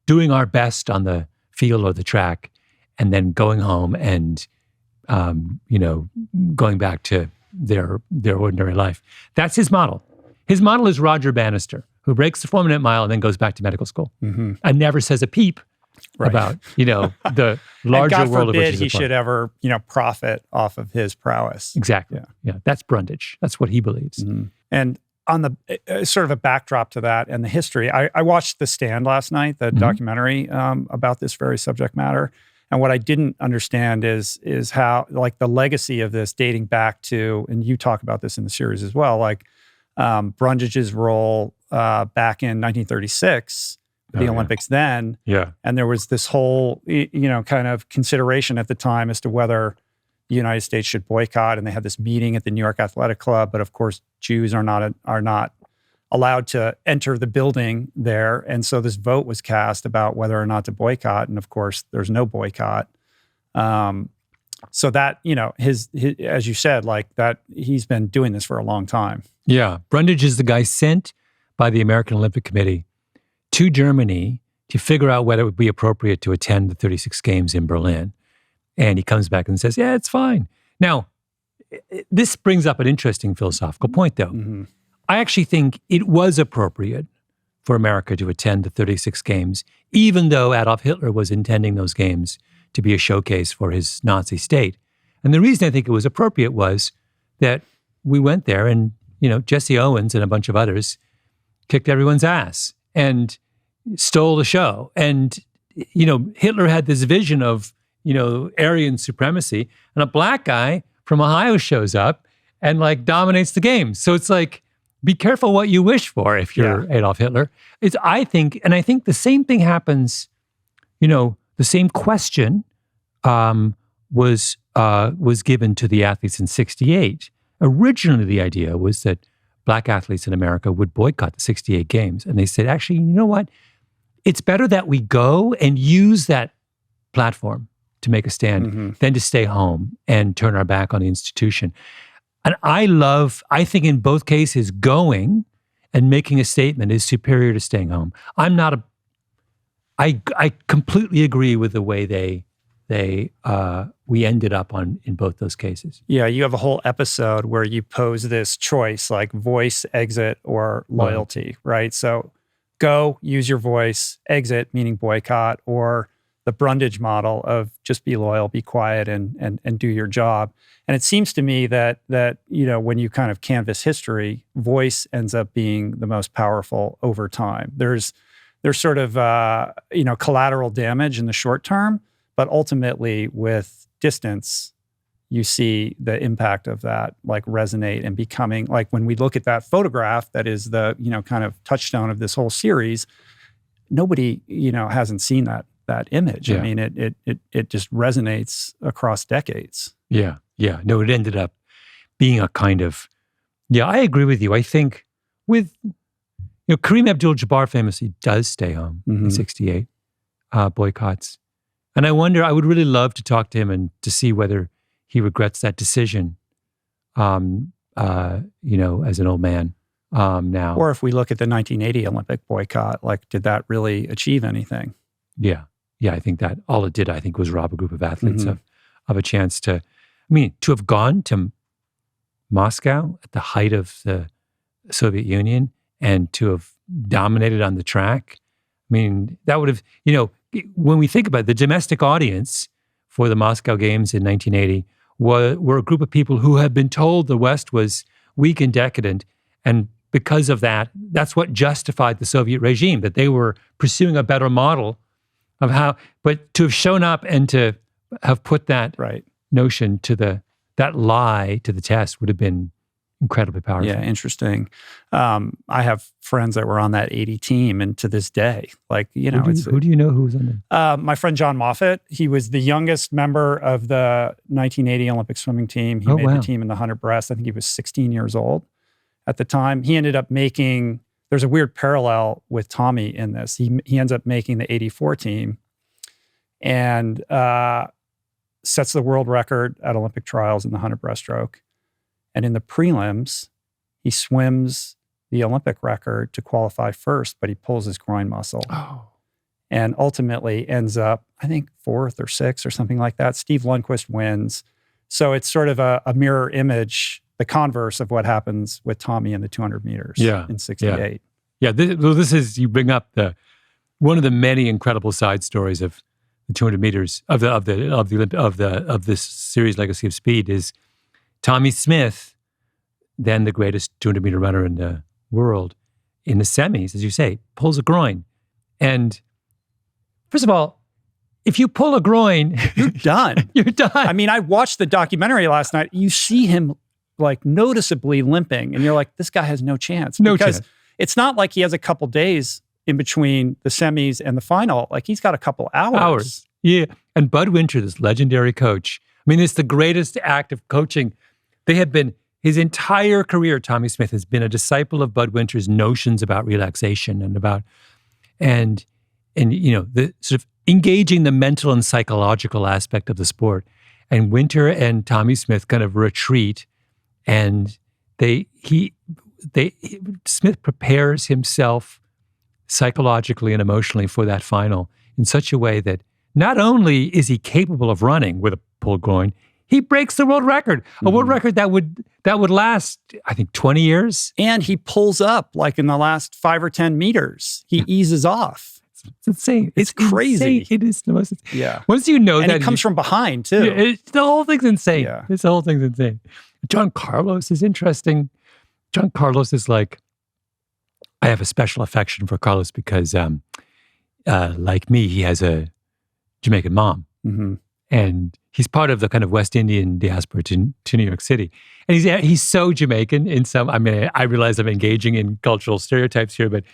doing our best on the field or the track, and then going home and, going back to their ordinary life. That's his model. His model is Roger Bannister, who breaks the 4-minute mile and then goes back to medical school and never says a peep about, the larger and God world of which forbid he should ever, profit off of his prowess. Exactly. Yeah. That's Brundage. That's what he believes. And on the sort of a backdrop to that and the history, I watched The Stand last night, the documentary about this very subject matter. And what I didn't understand is how, like, the legacy of this dating back to, and you talk about this in the series as well, like Brundage's role back in 1936, the Olympics then. Yeah. And there was this whole, kind of consideration at the time as to whether the United States should boycott. And they had this meeting at the New York Athletic Club. But of course, Jews are not allowed to enter the building there. And so this vote was cast about whether or not to boycott. And of course, there's no boycott. So that, his, as you said, like that, he's been doing this for a long time. Yeah. Brundage is the guy sent by the American Olympic Committee to Germany to figure out whether it would be appropriate to attend the 36 games in Berlin. And he comes back and says, yeah, it's fine. Now, this brings up an interesting philosophical point, though. Mm-hmm. I actually think it was appropriate for America to attend the 36 games, even though Adolf Hitler was intending those games to be a showcase for his Nazi state. And the reason I think it was appropriate was that we went there and, Jesse Owens and a bunch of others kicked everyone's ass and stole the show. And, Hitler had this vision of, Aryan supremacy, and a black guy from Ohio shows up and like dominates the game. So it's like, be careful what you wish for if you're Adolf Hitler. I think the same thing happens, the same question was given to the athletes in 1968. Originally, the idea was that black athletes in America would boycott the 1968 games. And they said, actually, you know what? It's better that we go and use that platform to make a stand than to stay home and turn our back on the institution. And I think in both cases, going and making a statement is superior to staying home. I completely agree with the way we ended up in both those cases. Yeah, you have a whole episode where you pose this choice, like voice, exit, or loyalty, right? So go, use your voice, exit, meaning boycott, or the Brundage model of just be loyal, be quiet, and do your job. And it seems to me that when you kind of canvas history, voice ends up being the most powerful over time. There's sort of collateral damage in the short term, but ultimately with distance, you see the impact of that like resonate and becoming like when we look at that photograph that is the kind of touchstone of this whole series. Nobody hasn't seen that image. Yeah. I mean, it just resonates across decades. Yeah. No, it ended up being a kind of, I agree with you. I think with, Kareem Abdul-Jabbar famously does stay home in 1968, boycotts. And I would really love to talk to him and to see whether he regrets that decision, as an old man now. Or if we look at the 1980 Olympic boycott, like, did that really achieve anything? Yeah, I think that all it did, was rob a group of athletes of a chance to have gone to Moscow at the height of the Soviet Union and to have dominated on the track. That would have, when we think about it, the domestic audience for the Moscow Games in 1980 were a group of people who had been told the West was weak and decadent. And because of that, that's what justified the Soviet regime, that they were pursuing a better model of how, but to have shown up and to have put that notion that lie to the test would have been incredibly powerful. Yeah, interesting. I have friends that were on that 80 team, and to this day, like, who do you know who was on there? My friend John Moffitt, he was the youngest member of the 1980 Olympic swimming team. He made the team in the 100 breast. I think he was 16 years old at the time. He ended up making, there's a weird parallel with Tommy in this. He ends up making the 84 team and sets the world record at Olympic trials in the 100 breaststroke. And in the prelims, he swims the Olympic record to qualify first, but he pulls his groin muscle. Oh. And ultimately ends up, I think, 4th or 6th or something like that. Steve Lundquist wins. So it's sort of a mirror image, the converse of what happens with Tommy in the 200 meters in 68. Yeah, this is, you bring up one of the many incredible side stories of the 200 meters of this series Legacy of Speed is Tommy Smith, then the greatest 200 meter runner in the world in the semis, as you say, pulls a groin. And first of all, if you pull a groin, You're done. you're done. I mean, I watched the documentary last night. You see him like noticeably limping, and you're like, this guy has no chance. No because chance. it's not like he has a couple days in between the semis and the final. Like he's got a couple hours. Yeah. And Bud Winter, this legendary coach, I mean, it's the greatest act of coaching. They have been, his entire career, Tommy Smith has been a disciple of Bud Winter's notions about relaxation and the sort of engaging the mental and psychological aspect of the sport. And Winter and Tommy Smith kind of retreat, and Smith prepares himself psychologically and emotionally for that final in such a way that not only is he capable of running with a pulled groin, he breaks the world record, a world record that would last, I think, 20 years. And he pulls up like in the last 5 or 10 meters. He eases off. It's insane. It's crazy. Insane. It is the most. Yeah. Once you know And that, it comes from behind too. the whole thing's insane. Yeah. The whole thing's insane. John Carlos is interesting. John Carlos is like, I have a special affection for Carlos because, like me, he has a Jamaican mom. Mm-hmm. And he's part of the kind of West Indian diaspora to New York City. And he's so Jamaican in some, I mean, I realize I'm engaging in cultural stereotypes here, but,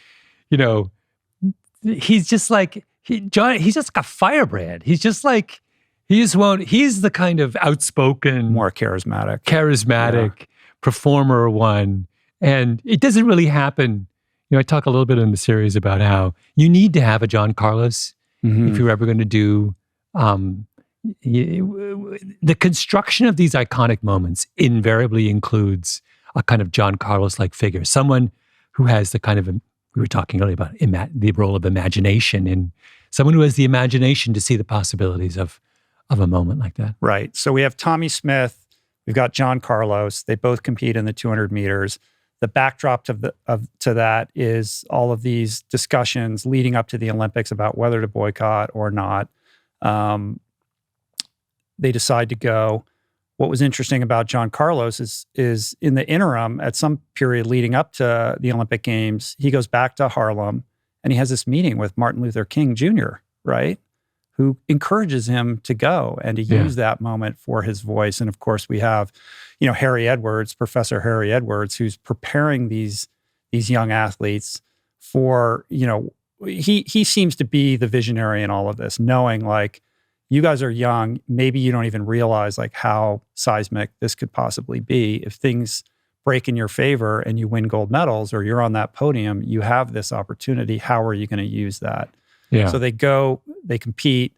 he's just like, he's just like a firebrand. He's just like, he's the kind of outspoken, More charismatic. performer one. And it doesn't really happen. I talk a little bit in the series about how you need to have a John Carlos if you're ever going to do the construction of these iconic moments invariably includes a kind of John Carlos-like figure, someone who has the kind of, we were talking earlier about the role of imagination, and someone who has the imagination to see the possibilities of a moment like that. Right. So we have Tommy Smith, we've got John Carlos. They both compete in the 200 meters. The backdrop to that is all of these discussions leading up to the Olympics about whether to boycott or not. They decide to go. What was interesting about John Carlos is in the interim, at some period leading up to the Olympic Games, he goes back to Harlem and he has this meeting with Martin Luther King Jr., right? Who encourages him to go and to use that moment for his voice. And of course, we have, Harry Edwards, Professor Harry Edwards, who's preparing these young athletes for, he seems to be the visionary in all of this, knowing like, you guys are young, maybe you don't even realize like how seismic this could possibly be. If things break in your favor and you win gold medals or you're on that podium, you have this opportunity. How are you going to use that? Yeah. So they go, they compete.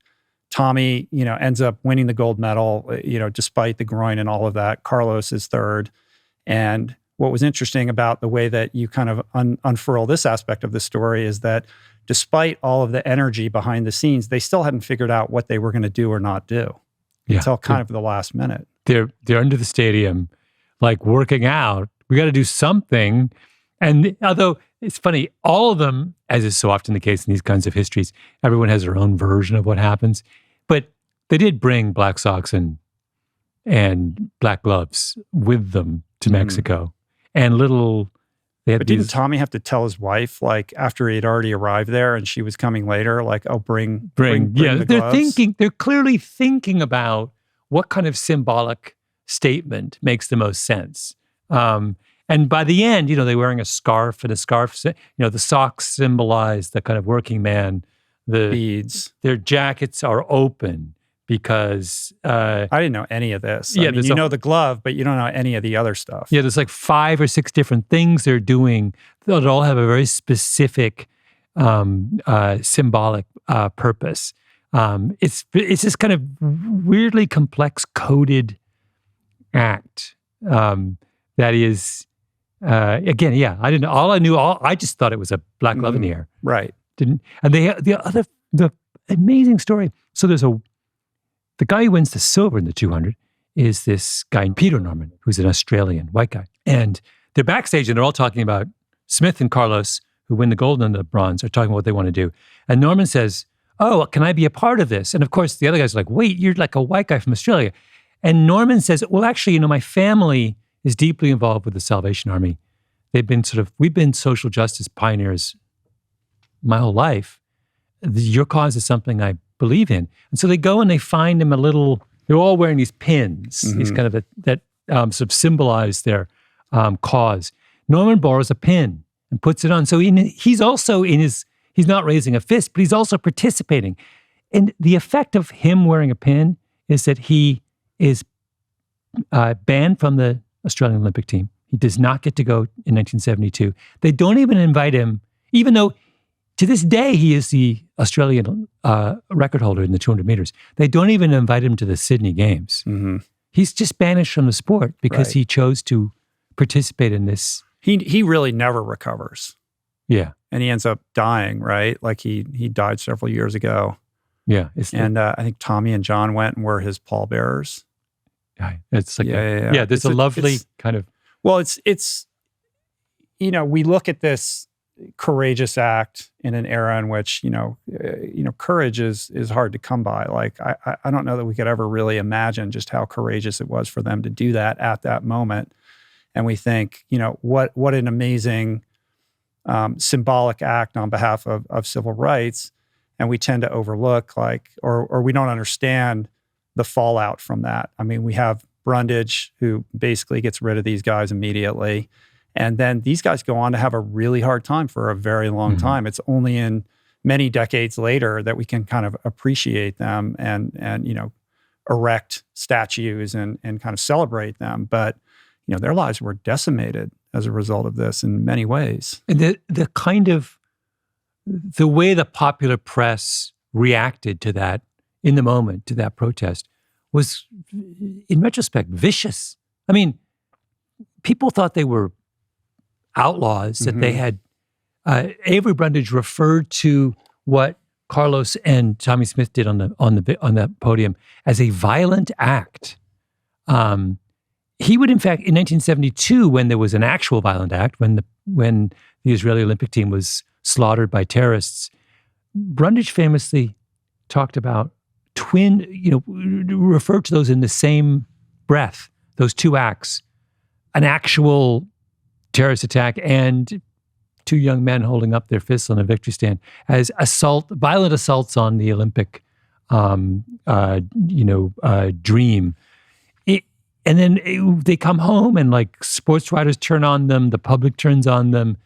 Tommy, ends up winning the gold medal, despite the groin and all of that. Carlos is third. And what was interesting about the way that you kind of unfurl this aspect of the story is that despite all of the energy behind the scenes, they still hadn't figured out what they were going to do or not do until kind of the last minute. They're under the stadium, like working out. We got to do something. And although it's funny, all of them, as is so often the case in these kinds of histories, everyone has their own version of what happens. But they did bring black socks and black gloves with them to Mexico. And they had But didn't Tommy have to tell his wife, like after he had already arrived there and she was coming later, like, oh, bring the gloves? They're clearly thinking about what kind of symbolic statement makes the most sense. And by the end, they're wearing a scarf, and the socks symbolize the kind of working man. The beads. Their jackets are open because I didn't know any of this. I mean, you know the glove, but you don't know any of the other stuff. Yeah, there's like 5 or 6 different things they're doing that all have a very specific symbolic purpose. It's this kind of weirdly complex coded act that is again, yeah. I didn't know. I just thought it was a black glove in the air. Right. And the amazing story. So there's the guy who wins the silver in the 200 is this guy, Peter Norman, who's an Australian white guy. And they're backstage and they're all talking about Smith and Carlos, who win the gold and the bronze, are talking about what they want to do. And Norman says, oh, can I be a part of this? And of course, the other guy's like, wait, you're like a white guy from Australia. And Norman says, well, actually, my family is deeply involved with the Salvation Army. we've been social justice pioneers my whole life. Your cause is something I believe in. And so they go and they find him they're all wearing these pins, these kind of that sort of symbolize their cause. Norman borrows a pin and puts it on. So he's also he's not raising a fist, but he's also participating. And the effect of him wearing a pin is that he is banned from the Australian Olympic team. He does not get to go in 1972. They don't even invite him, even though to this day he is the Australian record holder in the 200 meters. They don't even invite him to the Sydney Games. Mm-hmm. He's just banished from the sport because he chose to participate in this. He really never recovers. Yeah. And he ends up dying, right? Like he died several years ago. Yeah. I think Tommy and John went and were his pallbearers. It's like there's it's a lovely kind of. Well, it's we look at this courageous act in an era in which courage is hard to come by. Like I don't know that we could ever really imagine just how courageous it was for them to do that at that moment. And we think, what an amazing symbolic act on behalf of civil rights. And we tend to overlook or we don't understand the fallout from that. I mean, we have Brundage, who basically gets rid of these guys immediately. And then these guys go on to have a really hard time for a very long time. It's only in many decades later that we can kind of appreciate them and erect statues and kind of celebrate them. But, their lives were decimated as a result of this in many ways. And the way the popular press reacted to that in the moment, to that protest, was, in retrospect, vicious. I mean, people thought they were outlaws, that they had. Avery Brundage referred to what Carlos and Tommie Smith did on the podium as a violent act. He would, in fact, in 1972, when there was an actual violent act, when the Israeli Olympic team was slaughtered by terrorists, Brundage famously talked about referred to those in the same breath, those two acts, an actual terrorist attack and two young men holding up their fists on a victory stand, as violent assaults on the Olympic, dream. And then they come home and sports writers turn on them, the public turns on them.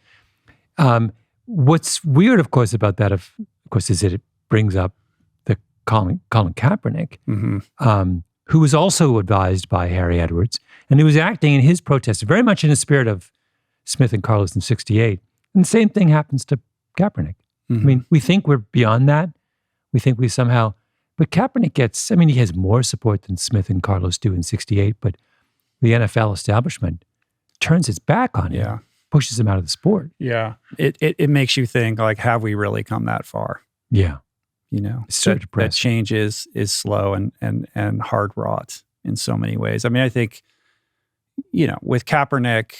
What's weird, of course, about that, is that it brings up the Colin Kaepernick, who was also advised by Harry Edwards, and he was acting in his protest very much in the spirit of Smith and Carlos in '68. And the same thing happens to Kaepernick. I mean, we think we're beyond that. We think we somehow, but Kaepernick he has more support than Smith and Carlos do in '68, but the NFL establishment turns its back on him, pushes him out of the sport. Yeah. It makes you think, have we really come that far? Yeah. It's so depressing. That change is slow and hard wrought in so many ways. I mean, I think, with Kaepernick,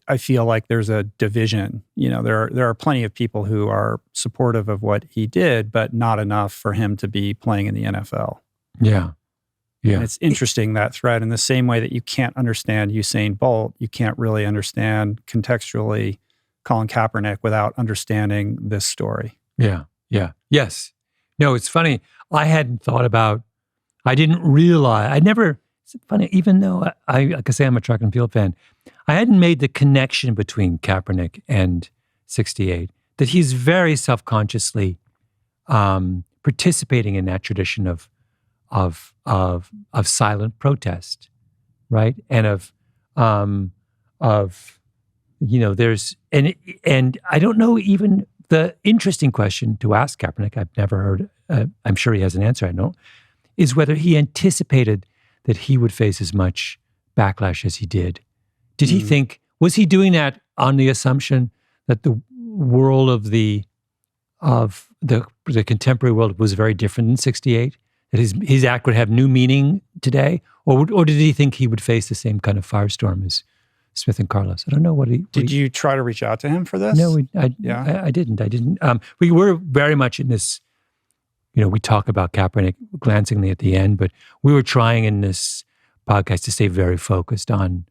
I feel like there's a division. There are plenty of people who are supportive of what he did, but not enough for him to be playing in the NFL. Yeah. Yeah. And it's interesting, that thread. In the same way that you can't understand Usain Bolt, you can't really understand contextually Colin Kaepernick without understanding this story. Yeah. Yeah. Yes. No, it's funny. I didn't realize, it's funny, even though like I say, I'm a track and field fan, I hadn't made the connection between Kaepernick and '68, that he's very self-consciously participating in that tradition of silent protest, right? And there's, and I don't know even the interesting question to ask Kaepernick, I've never heard, I'm sure he has an answer, I don't, is whether he anticipated that he would face as much backlash as he did. Did he think, was he doing that on the assumption that the world of the contemporary world was very different in '68? That his act would have new meaning today? Or did he think he would face the same kind of firestorm as Smith and Carlos? I don't know Did you try to reach out to him for this? No, I didn't. We were very much in this, we talk about Kaepernick glancingly at the end, but we were trying in this podcast to stay very focused on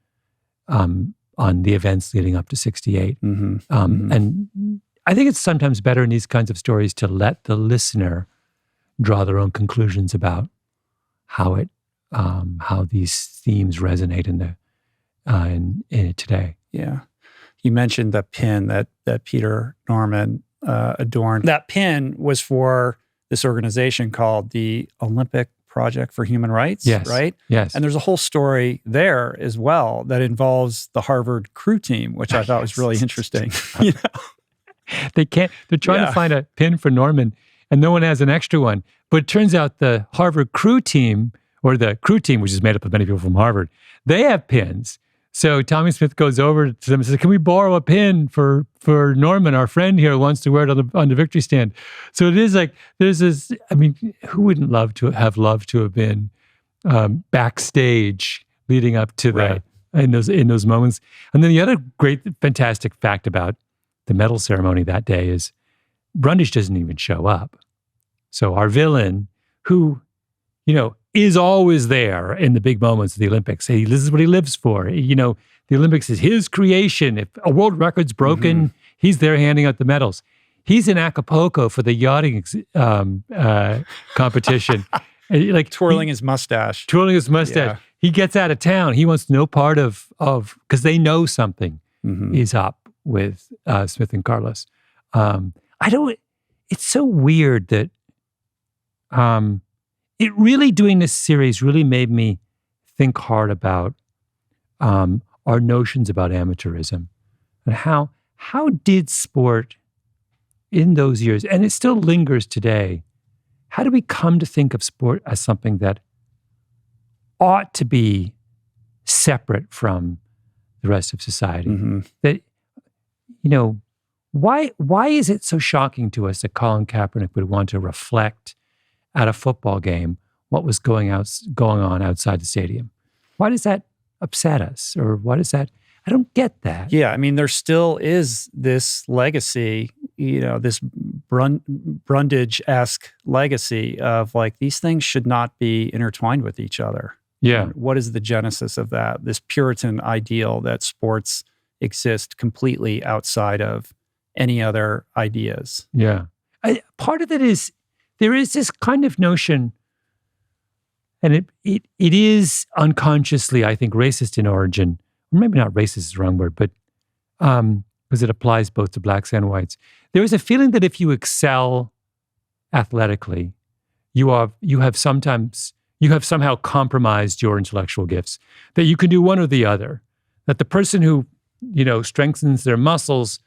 on the events leading up to 68. Mm-hmm. And I think it's sometimes better in these kinds of stories to let the listener draw their own conclusions about how these themes resonate in it today. Yeah. You mentioned the pin that Peter Norman adorned. That pin was for this organization called the Olympic Project for Human Rights, Yes. right? Yes. And there's a whole story there as well that involves the Harvard crew team, which I thought was really interesting. You know? They're trying to find a pin for Norman, and no one has an extra one. But it turns out the Harvard crew team, or the crew team, which is made up of many people from Harvard, they have pins. So Tommy Smith goes over to them and says, "Can we borrow a pin for Norman, our friend here, who wants to wear it on the victory stand?" So it is like there's this. I mean, who wouldn't love to have been backstage leading up to in those moments? And then the other great, fantastic fact about the medal ceremony that day is Brundage doesn't even show up. So our villain, who is always there in the big moments of the Olympics. This is what he lives for. The Olympics is his creation. If a world record's broken, he's there handing out the medals. He's in Acapulco for the yachting competition. Twirling his mustache. Yeah. He gets out of town. He wants no part of because they know something is up with Smith and Carlos. It's so weird that it really, doing this series really made me think hard about our notions about amateurism and how did sport in those years, and it still lingers today, how do we come to think of sport as something that ought to be separate from the rest of society? That, why is it so shocking to us that Colin Kaepernick would want to reflect at a football game what was going on outside the stadium? Why does that upset us? Or what is that? I don't get that. Yeah, I mean, there still is this legacy, this Brundage-esque legacy of these things should not be intertwined with each other. Yeah. And what is the genesis of that? This Puritan ideal that sports exist completely outside of any other ideas. Yeah. Part of it is, there is this kind of notion, and it is unconsciously, I think, racist in origin. Or maybe not racist is the wrong word, but because it applies both to blacks and whites. There is a feeling that if you excel athletically, you have somehow compromised your intellectual gifts, that you can do one or the other, that the person who, strengthens their muscles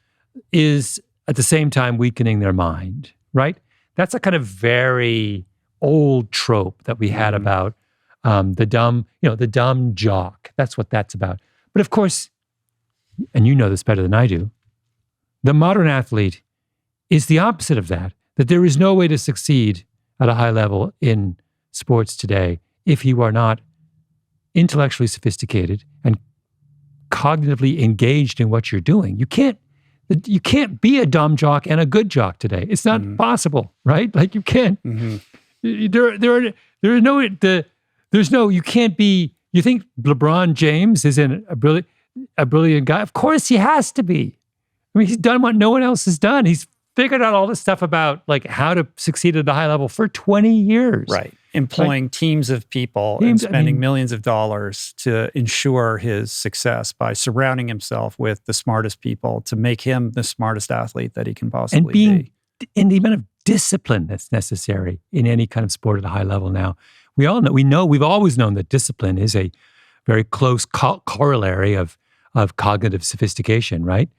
is at the same time weakening their mind, right? That's a kind of very old trope that we had about the dumb jock. That's what that's about. But of course, and you know this better than I do, the modern athlete is the opposite of that, that there is no way to succeed at a high level in sports today if you are not intellectually sophisticated and cognitively engaged in what you're doing. You can't be a dumb jock and a good jock today. It's not possible, right? You can't. You can't be. You think LeBron James isn't a brilliant guy? Of course he has to be. I mean, he's done what no one else has done. He's figured out all this stuff about how to succeed at a high level for 20 years. Right. Employing teams of people and spending millions of dollars to ensure his success by surrounding himself with the smartest people to make him the smartest athlete that he can possibly be. And the amount of discipline that's necessary in any kind of sport at a high level now. We've always known that discipline is a very close corollary of cognitive sophistication, right?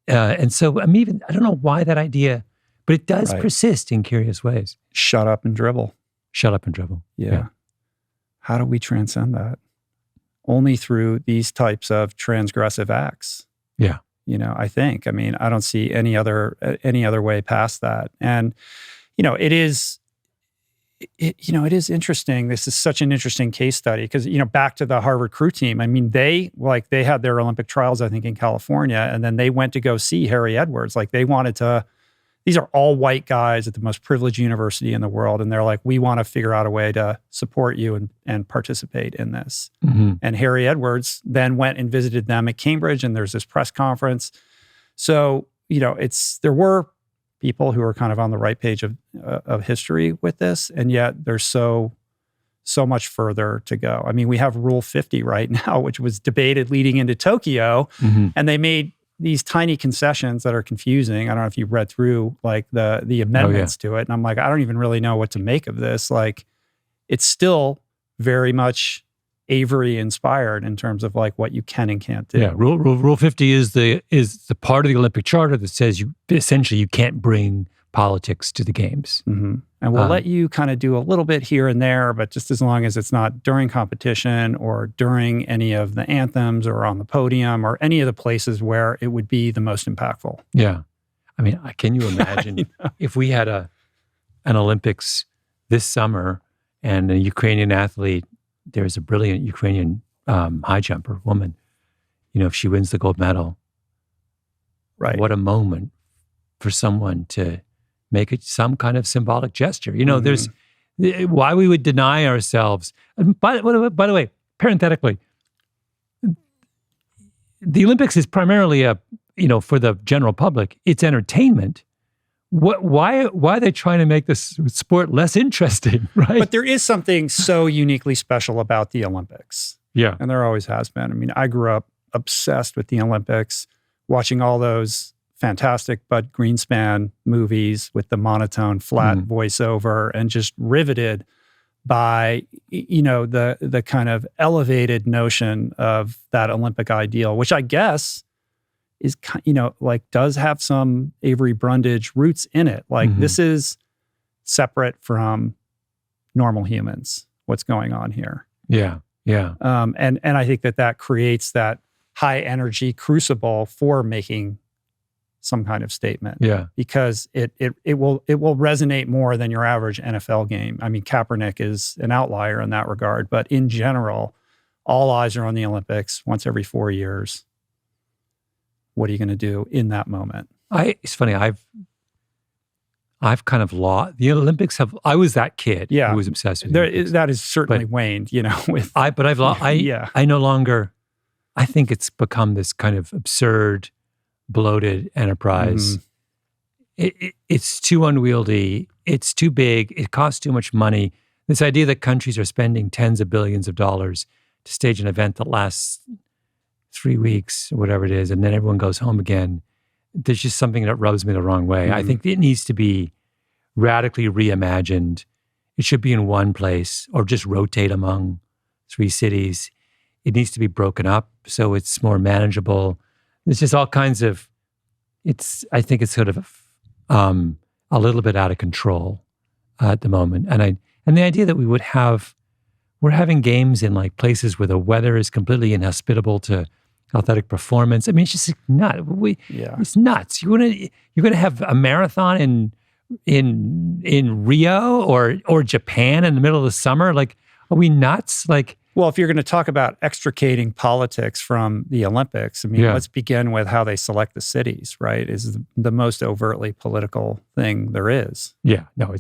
And so I don't know why that idea, but it does persist in curious ways. Shut up and dribble. Shut up and dribble. Yeah. How do we transcend that? Only through these types of transgressive acts. Yeah. I think. I don't see any other way past that. And, it is interesting. This is such an interesting case study because, back to the Harvard crew team. They had their Olympic trials, I think, in California, and then they went to go see Harry Edwards. They wanted to these are all white guys at the most privileged university in the world. And they're like, we want to figure out a way to support you and participate in this. Mm-hmm. And Harry Edwards then went and visited them at Cambridge, and there's this press conference. So, there were people who are kind of on the right page of history with this, and yet there's so much further to go. I mean, we have Rule 50 right now, which was debated leading into Tokyo, Mm-hmm. and they made these tiny concessions that are confusing. I don't know if you've read through like the amendments to it, and I'm like, I don't even really know what to make of this. Like, it's still very much Avery inspired in terms of like what you can and can't do. Yeah, Rule 50 is the part of the Olympic Charter that says you can't bring politics to the games. Mm-hmm. And we'll let you kind of do a little bit here and there, but just as long as it's not during competition or during any of the anthems or on the podium or any of the places where it would be the most impactful. Yeah. I mean, can you imagine if we had an Olympics this summer and a Ukrainian athlete, there's a brilliant Ukrainian high jumper woman, if she wins the gold medal, right? What a moment for someone to make it some kind of symbolic gesture. There's why we would deny ourselves. By the way, parenthetically, the Olympics is primarily for the general public, it's entertainment. Why are they trying to make this sport less interesting, right? But there is something so uniquely special about the Olympics. Yeah. And there always has been. I mean, I grew up obsessed with the Olympics, watching all those fantastic Bud Greenspan movies with the monotone, flat voiceover, and just riveted by, the kind of elevated notion of that Olympic ideal, which I guess is, does have some Avery Brundage roots in it. Like, this is separate from normal humans, what's going on here. Yeah, yeah. And I think that creates that high energy crucible for making some kind of statement. Yeah. Because it will resonate more than your average NFL game. I mean, Kaepernick is an outlier in that regard, but in general, all eyes are on the Olympics once every 4 years. What are you going to do in that moment? It's funny. I've kind of lost the Olympics. I was that kid who was obsessed with that has certainly waned. With I've lost. I no longer. I think it's become this kind of absurd, bloated enterprise. It's too unwieldy. It's too big. It costs too much money. This idea that countries are spending tens of billions of dollars to stage an event that lasts 3 weeks or whatever it is, and then everyone goes home again. There's just something that rubs me the wrong way. I think it needs to be radically reimagined. It should be in one place or just rotate among 3 cities. It needs to be broken up so it's more manageable. There's just all kinds of, I think it's sort of a little bit out of control at the moment. And the idea that we're having games in like places where the weather is completely inhospitable to athletic performance. I mean, it's just nuts. It's nuts. You're gonna have a marathon in Rio or Japan in the middle of the summer. Like, are we nuts? Like, well, if you're going to talk about extricating politics from the Olympics, I mean, let's begin with how they select the cities. Right, is the most overtly political thing there is. Yeah, no,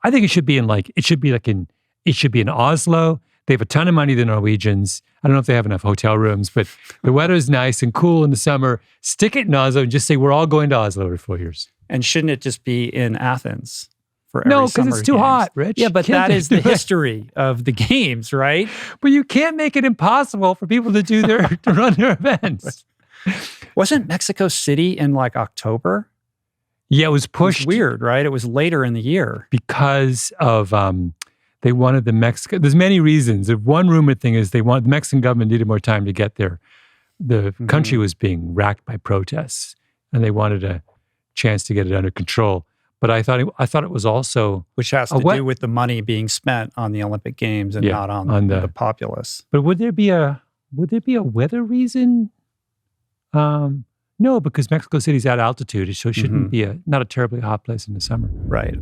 I think it should be in Oslo. They have a ton of money, the Norwegians. I don't know if they have enough hotel rooms, but the weather's nice and cool in the summer. Stick it in Oslo and just say, we're all going to Oslo every 4 years. And shouldn't it just be in Athens for every No, summer because it's too games? hot, Rich. Yeah, but that is the history of the games, right? But you can't make it impossible for people to run their events. Wasn't Mexico City in like October? Yeah, it was pushed. It was weird, right? It was later in the year. Because of... they wanted the Mexico. There's many reasons. One rumored thing is the Mexican government needed more time to get there. The country was being racked by protests, and they wanted a chance to get it under control. But I thought it was also, which has to do with the money being spent on the Olympic Games and not on the populace. But would there be a weather reason? No, because Mexico City's at altitude, so it shouldn't be not a terribly hot place in the summer. Right.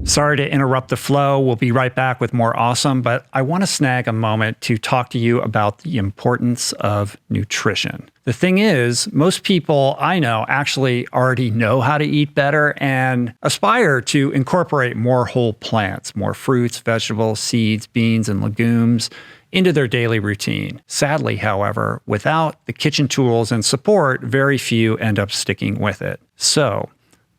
Sorry to interrupt the flow. We'll be right back with more awesome, but I want to snag a moment to talk to you about the importance of nutrition. The thing is, most people I know actually already know how to eat better and aspire to incorporate more whole plants, more fruits, vegetables, seeds, beans, and legumes into their daily routine. Sadly, however, without the kitchen tools and support, very few end up sticking with it. So,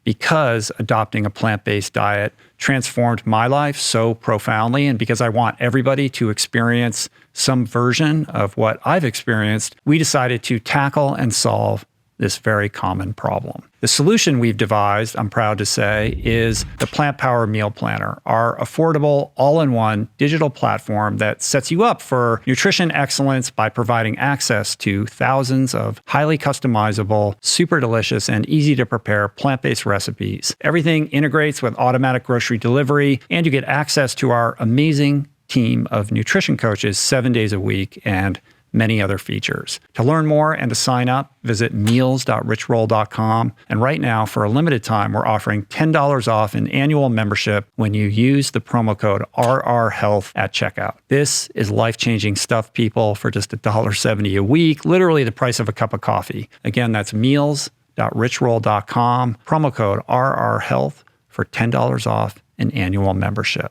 because adopting a plant-based diet transformed my life so profoundly, and because I want everybody to experience some version of what I've experienced, we decided to tackle and solve this very common problem. The solution we've devised, I'm proud to say, is the Plant Power Meal Planner, our affordable, all-in-one digital platform that sets you up for nutrition excellence by providing access to thousands of highly customizable, super delicious, and easy to prepare plant-based recipes. Everything integrates with automatic grocery delivery, and you get access to our amazing team of nutrition coaches 7 days a week and many other features. To learn more and to sign up, visit meals.richroll.com. And right now, for a limited time, we're offering $10 off an annual membership when you use the promo code RRHealth at checkout. This is life-changing stuff, people, for just $1.70 a week, literally the price of a cup of coffee. Again, that's meals.richroll.com, promo code RRHealth for $10 off an annual membership.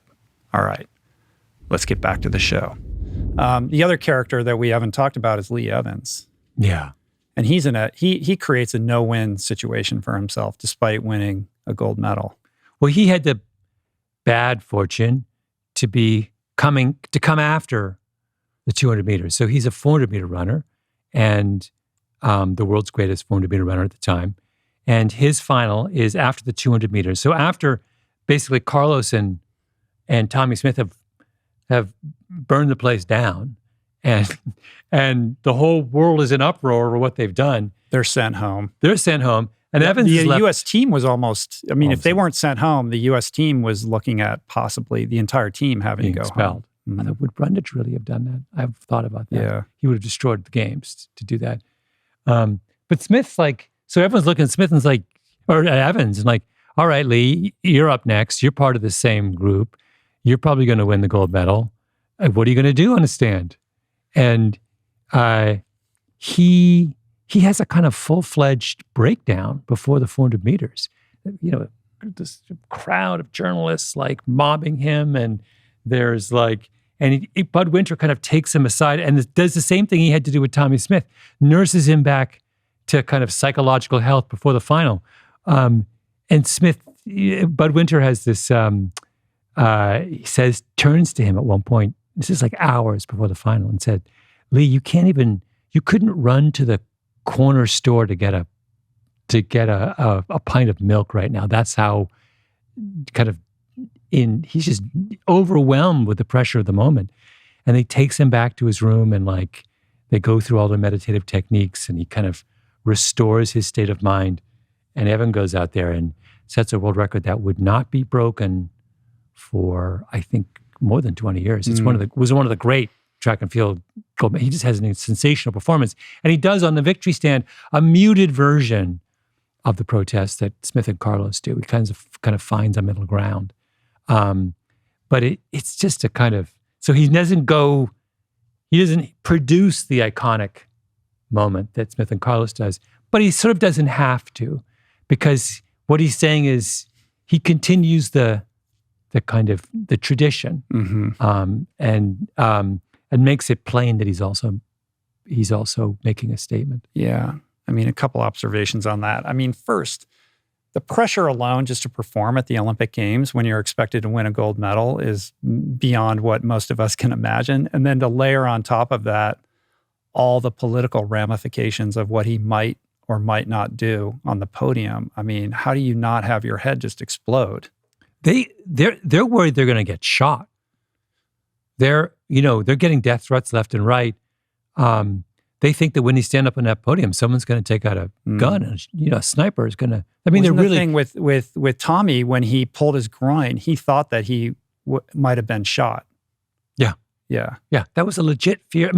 All right, let's get back to the show. The other character that we haven't talked about is Lee Evans. Yeah. And he creates a no-win situation for himself despite winning a gold medal. Well, he had the bad fortune to come after the 200 meters. So he's a 400-meter runner and the world's greatest 400-meter runner at the time. And his final is after the 200 meters. So after basically Carlos and Tommy Smith have burned the place down, and the whole world is in uproar over what they've done. They're sent home. And Evans the is left. U.S. team was almost, if they weren't sent home, the U.S. team was looking at possibly the entire team having to go expelled. home. I thought, would Brundage really have done that? I've thought about that. Yeah. He would have destroyed the games to do that. But Smith's so everyone's looking at Smith or Evans and all right, Lee, you're up next. You're part of the same group. You're probably going to win the gold medal. What are you going to do on a stand? And he has a kind of full-fledged breakdown before the 400 meters. This crowd of journalists mobbing him, and there's Bud Winter kind of takes him aside and does the same thing he had to do with Tommy Smith, nurses him back to kind of psychological health before the final. And Bud Winter has this, turns to him at one point, this is hours before the final, and said, Lee, you couldn't run to the corner store to get a pint of milk right now. That's how he's just overwhelmed with the pressure of the moment. And he takes him back to his room and they go through all the meditative techniques and he kind of restores his state of mind. And Evan goes out there and sets a world record that would not be broken for, I think, more than 20 years. It's was one of the great track and field gold. He just has a sensational performance. And he does on the victory stand a muted version of the protest that Smith and Carlos do. He kind of finds a middle ground. But it's just a kind of, so he doesn't produce the iconic moment that Smith and Carlos does, but he sort of doesn't have to, because what he's saying is he continues the tradition, and makes it plain that he's also making a statement. Yeah. A couple observations on that. First, the pressure alone just to perform at the Olympic Games when you're expected to win a gold medal is beyond what most of us can imagine. And then to layer on top of that all the political ramifications of what he might or might not do on the podium. How do you not have your head just explode? They're worried they're going to get shot. They're getting death threats left and right. They think that when you stand up on that podium, someone's going to take out a gun, and a sniper is going to. They're really. The thing with Tommy, when he pulled his groin, he thought that he might have been shot. Yeah. That was a legit fear.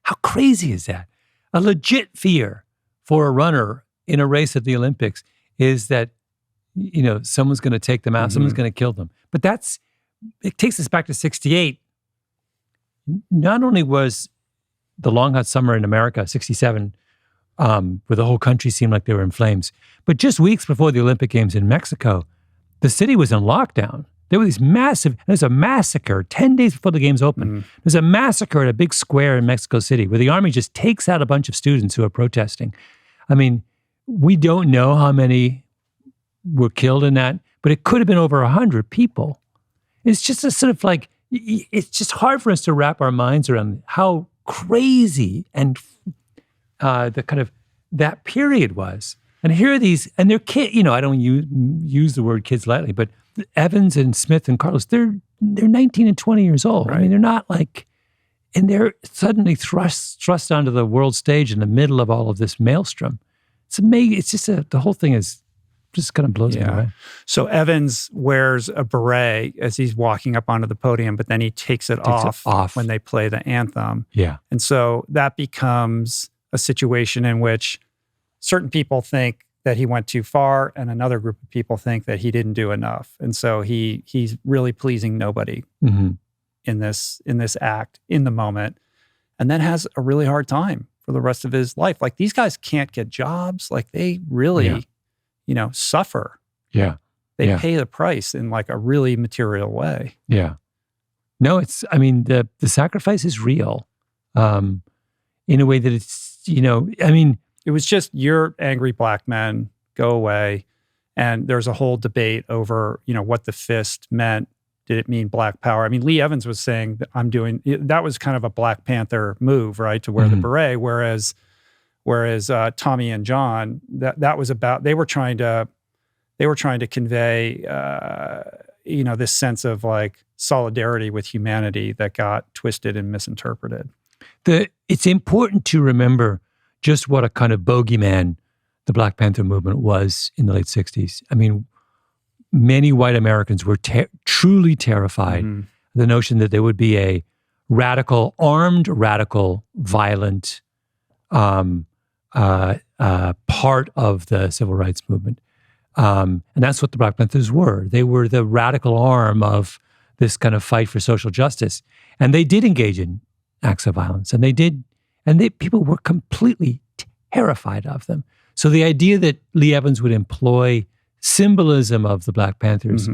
How crazy is that? A legit fear for a runner in a race at the Olympics is that someone's going to take them out, someone's going to kill them. But it takes us back to 68. Not only was the long hot summer in America, 67, where the whole country seemed like they were in flames, but just weeks before the Olympic Games in Mexico, the city was in lockdown. There were there's a massacre 10 days before the games open. There's a massacre at a big square in Mexico City where the army just takes out a bunch of students who are protesting. I mean, we don't know how many were killed in that, but it could have been over 100 people. It's just a sort of like, it's just hard for us to wrap our minds around how crazy and the kind of that period was. And here are these, and they're kids, I don't use the word kids lightly, but Evans and Smith and Carlos, they're 19 and 20 years old. Right. I mean, they're not like, and they're suddenly thrust onto the world stage in the middle of all of this maelstrom. It's amazing. It's just the whole thing is just kind of blows me away. So Evans wears a beret as he's walking up onto the podium, but then he takes it off when they play the anthem. Yeah. And so that becomes a situation in which certain people think that he went too far, and another group of people think that he didn't do enough. And so he's really pleasing nobody in this act, in the moment, and then has a really hard time for the rest of his life. Like, these guys can't get jobs. Like, they really, suffer. Yeah. They pay the price in like a really material way. Yeah. No, the sacrifice is real in a way that it's, it was just, you're angry black men, go away. And there's a whole debate over, what the fist meant. Did it mean black power? I mean, Lee Evans was saying that that was kind of a Black Panther move, right? To wear the beret, whereas Tommy and John, that was about, they were trying to convey, this sense of like solidarity with humanity that got twisted and misinterpreted. It's important to remember just what a kind of bogeyman the Black Panther movement was in the late 60s. I mean, many white Americans were truly terrified of the notion that there would be a armed, violent part of the civil rights movement. And that's what the Black Panthers were. They were the radical arm of this kind of fight for social justice. And they did engage in acts of violence. People were completely terrified of them. So the idea that Lee Evans would employ symbolism of the Black Panthers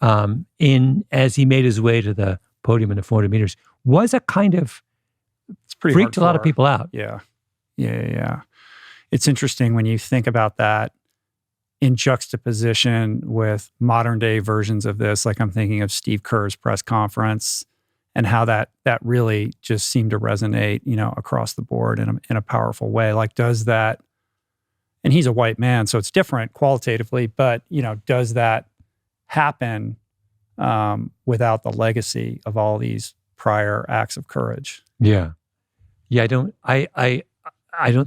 as he made his way to the podium in the 400 meters was a kind of freaked a lot of people out. Yeah. It's interesting when you think about that in juxtaposition with modern day versions of this. Like, I'm thinking of Steve Kerr's press conference and how that really just seemed to resonate, across the board in a powerful way. Like, does that, and he's a white man, so it's different qualitatively, but, does that happen without the legacy of all these prior acts of courage? Yeah. I don't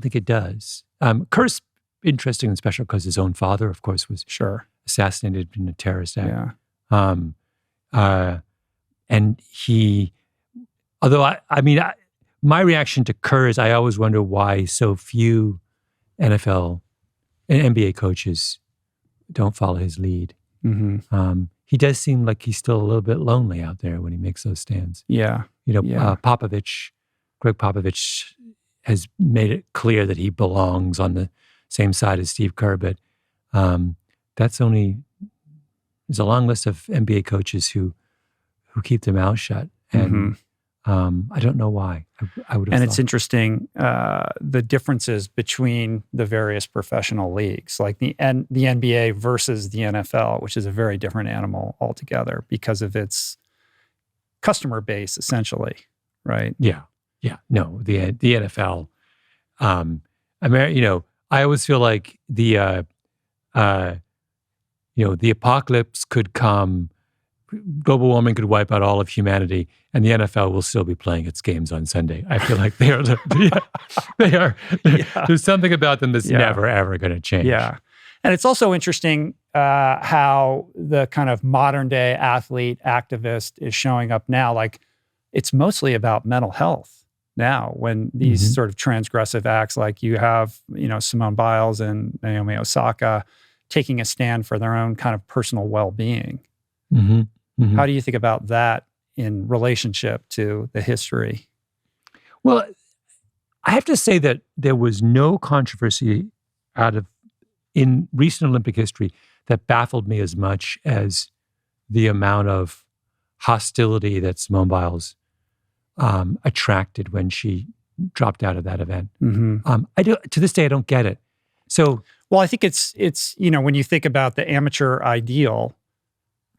think it does. Kerr's interesting and special because his own father, of course, was assassinated in a terrorist act. Yeah. And he, although my reaction to Kerr is I always wonder why so few NFL and NBA coaches don't follow his lead. He does seem like he's still a little bit lonely out there when he makes those stands. Yeah. Greg Popovich has made it clear that he belongs on the same side as Steve Kerr, but there's a long list of NBA coaches who keep their mouths shut. And I don't know why. I would have And thought. it's interesting, the differences between the various professional leagues, like the NBA versus the NFL, which is a very different animal altogether because of its customer base, essentially, right? Yeah. No, the NFL, I always feel like the apocalypse could come, global warming could wipe out all of humanity, and the NFL will still be playing its games on Sunday. I feel like they are. There's something about them that's never, ever going to change. Yeah. And it's also interesting how the kind of modern day athlete activist is showing up now. Like, it's mostly about mental health now when these sort of transgressive acts, like you have, Simone Biles and Naomi Osaka, taking a stand for their own kind of personal well-being. Mm-hmm. Mm-hmm. How do you think about that in relationship to the history? Well, I have to say that there was no controversy in recent Olympic history that baffled me as much as the amount of hostility that Simone Biles attracted when she dropped out of that event. Mm-hmm. To this day, I don't get it. So, well, I think it's when you think about the amateur ideal,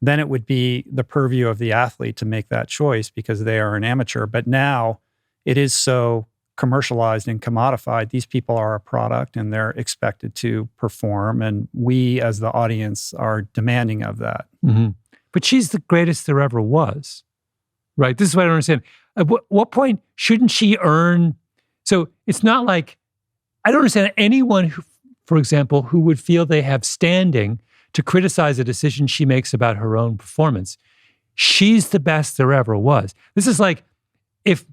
then it would be the purview of the athlete to make that choice because they are an amateur. But now it is so commercialized and commodified. These people are a product and they're expected to perform. And we as the audience are demanding of that. Mm-hmm. But she's the greatest there ever was, right? This is what I don't understand. At what point shouldn't she earn? So it's not like, I don't understand anyone who, for example, who would feel they have standing to criticize a decision she makes about her own performance. She's the best there ever was. This is like, it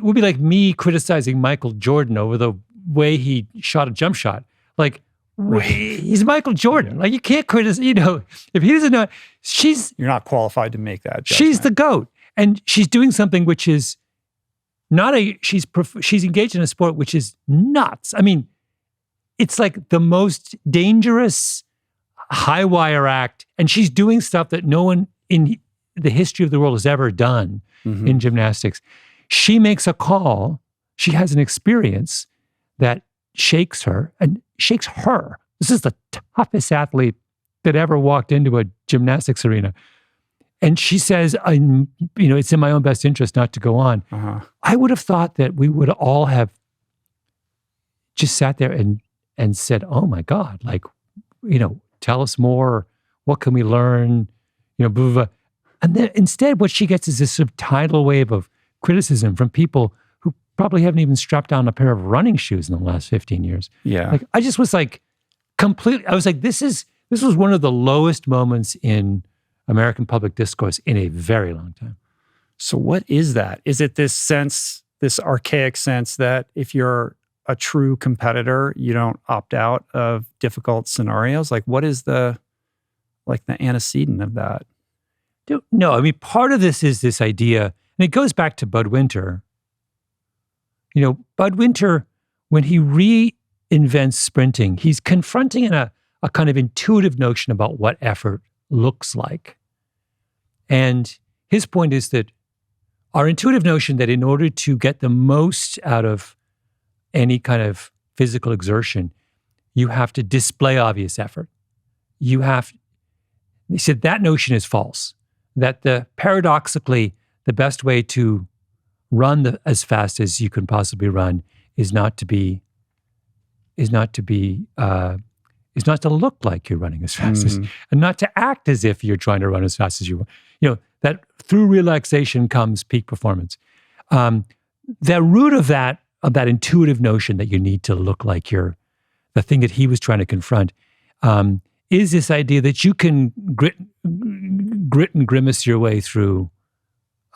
would be like me criticizing Michael Jordan over the way he shot a jump shot. Like, he's Michael Jordan. Like, you can't criticize, if he doesn't know, you're not qualified to make that judgment. She's the GOAT. And she's doing something which is she's engaged in a sport which is nuts. I mean, it's like the most dangerous high wire act. And she's doing stuff that no one in the history of the world has ever done in gymnastics. She makes a call. She has an experience that shakes her. This is the toughest athlete that ever walked into a gymnastics arena. And she says, it's in my own best interest not to go on. Uh-huh. I would have thought that we would all have just sat there and said, oh my God, like, tell us more. What can we learn? Blah, blah, blah. And then instead, what she gets is this sort of tidal wave of criticism from people who probably haven't even strapped on a pair of running shoes in the last 15 years. Yeah. Like, I just was like, this was one of the lowest moments in American public discourse in a very long time. So what is that? Is it this archaic sense that if you're a true competitor, you don't opt out of difficult scenarios? Like, what is the antecedent of that? No, I mean, part of this is this idea, and it goes back to Bud Winter. Bud Winter, when he reinvents sprinting, he's confronting a kind of intuitive notion about what effort looks like. And his point is that our intuitive notion that in order to get the most out of any kind of physical exertion, you have to display obvious effort. He said that notion is false, that paradoxically, the best way to run as fast as you can possibly run is not to look like you're running as fast as, and not to act as if you're trying to run as fast as you want. That through relaxation comes peak performance. The root of that intuitive notion that you need to look like you're the thing that he was trying to confront is this idea that you can grit and grimace your way through,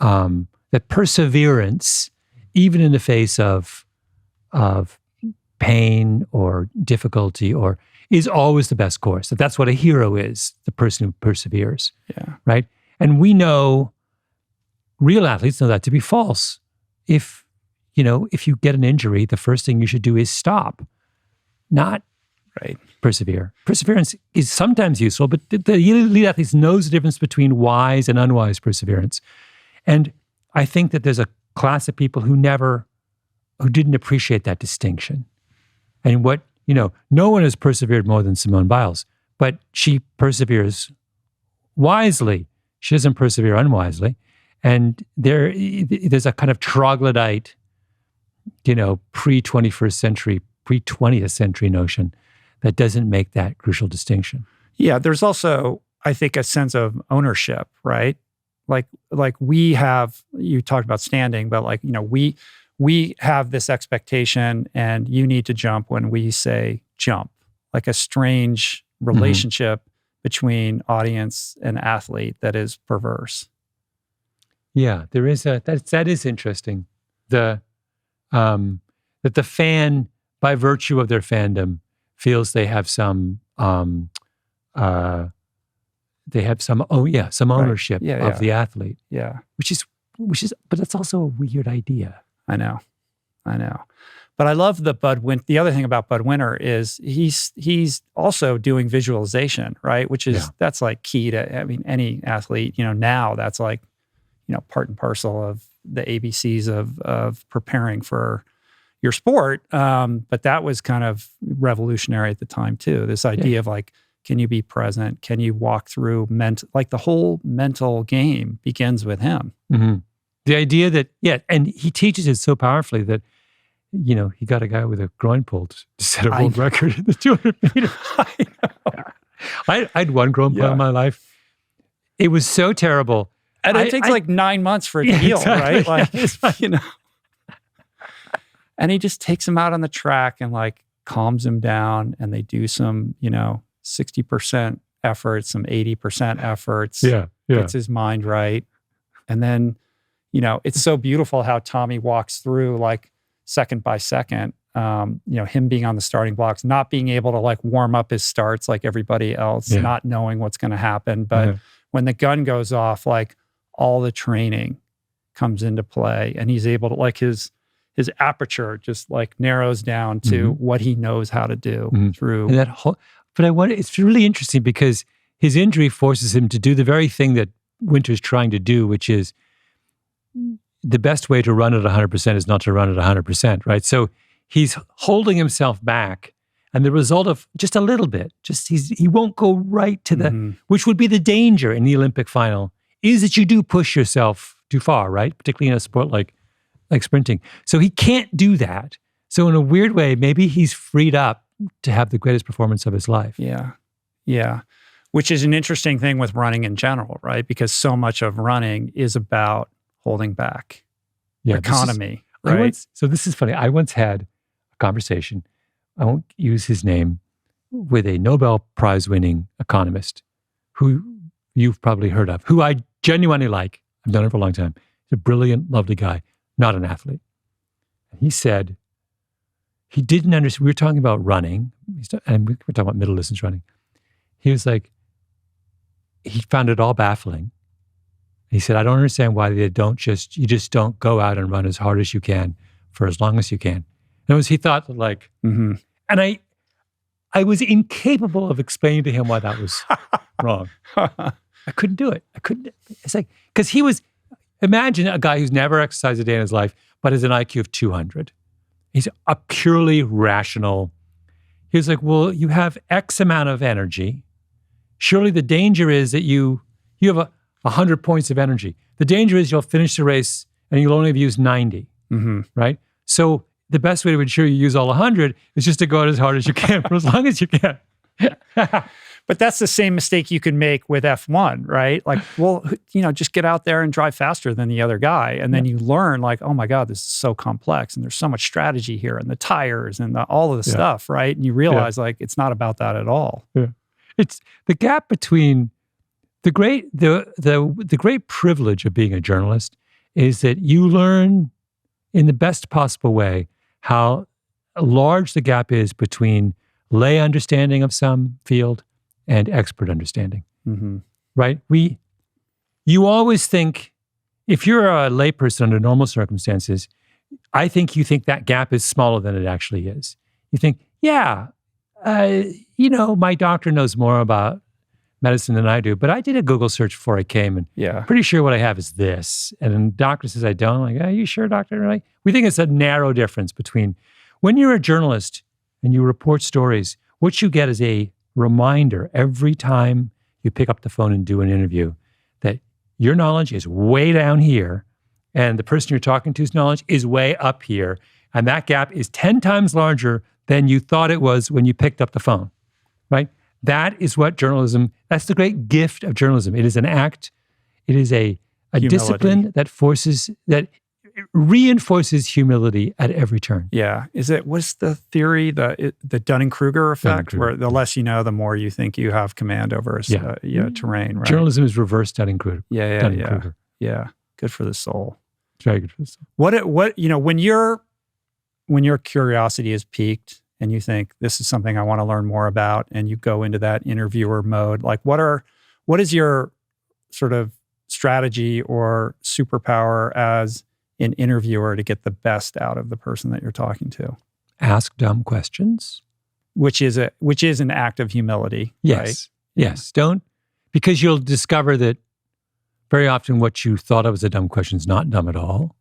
that perseverance, even in the face of pain or difficulty, or is always the best course. That's what a hero is, the person who perseveres. Yeah. Right? And we know, real athletes know that to be false. If you get an injury, the first thing you should do is stop, not persevere. Perseverance is sometimes useful, but the elite athletes knows the difference between wise and unwise perseverance. And I think that there's a class of people who didn't appreciate that distinction. And no one has persevered more than Simone Biles, but she perseveres wisely. She doesn't persevere unwisely. And there's a kind of troglodyte, pre-21st century, pre-20th century notion that doesn't make that crucial distinction. Yeah, there's also, I think, a sense of ownership, right? Like we have, you talked about standing, but we have this expectation and you need to jump when we say jump, like a strange relationship between audience and athlete that is perverse. Yeah, there is that is interesting. That the fan, by virtue of their fandom, feels they have some some ownership of the athlete. Yeah. Which is, but that's also a weird idea. I know. But I love the the other thing about Bud Winter is he's also doing visualization, right? Which is, that's like key to, any athlete, now that's like, part and parcel of the ABCs of preparing for your sport. But that was kind of revolutionary at the time too. This idea of like, can you be present? Can you walk through like the whole mental game begins with him. Mm-hmm. The idea that, and he teaches it so powerfully that, he got a guy with a groin pull to set a world record in the 200 meters. I had one groin pull in my life. It was so terrible. And it takes like 9 months for it to heal, exactly. right? Like, And he just takes him out on the track and like calms him down, and they do some, 60% efforts, some 80% efforts. Gets his mind right. And then, it's so beautiful how Tommy walks through like second by second, him being on the starting blocks, not being able to like warm up his starts like everybody else, not knowing what's going to happen. But when the gun goes off, like all the training comes into play, and he's able to, like, his aperture just like narrows down to what he knows how to do through. And that whole, but it's really interesting because his injury forces him to do the very thing that Winter's trying to do, which is the best way to run at 100% is not to run at 100%, right? So he's holding himself back, and the result of just a little bit, he won't go right to the, which would be the danger in the Olympic final, is that you do push yourself too far, right? Particularly in a sport like sprinting. So he can't do that. So in a weird way, maybe he's freed up to have the greatest performance of his life. Yeah. Which is an interesting thing with running in general, right? Because so much of running is about holding back economy, right? So this is funny. I once had a conversation, I won't use his name, with a Nobel Prize winning economist who you've probably heard of, who I genuinely like. I've known him for a long time. He's a brilliant, lovely guy, not an athlete. He said he didn't understand. We were talking about running, and we were talking about middle distance running. He was like, he found it all baffling. He said, I don't understand why you just don't go out and run as hard as you can for as long as you can. And he thought that like, and I was incapable of explaining to him why that was wrong. I couldn't do it. It's like, because imagine a guy who's never exercised a day in his life, but has an IQ of 200. He's a purely rational. He was like, well, you have X amount of energy. Surely the danger is that you have 100 points of energy. The danger is you'll finish the race and you'll only have used 90, right? So the best way to ensure you use all 100 is just to go out as hard as you can for as long as you can. But that's the same mistake you can make with F1, right? Like, well, just get out there and drive faster than the other guy. And then you learn like, oh my God, this is so complex. And there's so much strategy here, and the tires and all of the stuff, right? And you realize like, it's not about that at all. Yeah. It's the gap between the great privilege of being a journalist is that you learn in the best possible way how large the gap is between lay understanding of some field and expert understanding, right? You always think, if you're a layperson under normal circumstances, I think you think that gap is smaller than it actually is. You think, my doctor knows more about medicine than I do, but I did a Google search before I came, and pretty sure what I have is this. And then the doctor says I don't. I'm like, are you sure, doctor? Like, we think it's a narrow difference between when you're a journalist and you report stories, what you get is a reminder every time you pick up the phone and do an interview that your knowledge is way down here and the person you're talking to's knowledge is way up here. And that gap is 10 times larger than you thought it was when you picked up the phone, right? That is what journalism, that's the great gift of journalism. It is an act, it is a discipline that reinforces humility at every turn. Yeah. What's the theory, the Dunning-Kruger effect, where the less you know, the more you think you have command over terrain, right? Journalism is reverse Dunning-Kruger. Yeah. Good for the soul. It's very good for the soul. What when your curiosity is piqued and you think this is something I want to learn more about, and you go into that interviewer mode? Like, what is your sort of strategy or superpower as an interviewer to get the best out of the person that you're talking to? Ask dumb questions. Which is an act of humility. Yes. Right? Yes. Don't, because you'll discover that very often what you thought of as a dumb question is not dumb at all.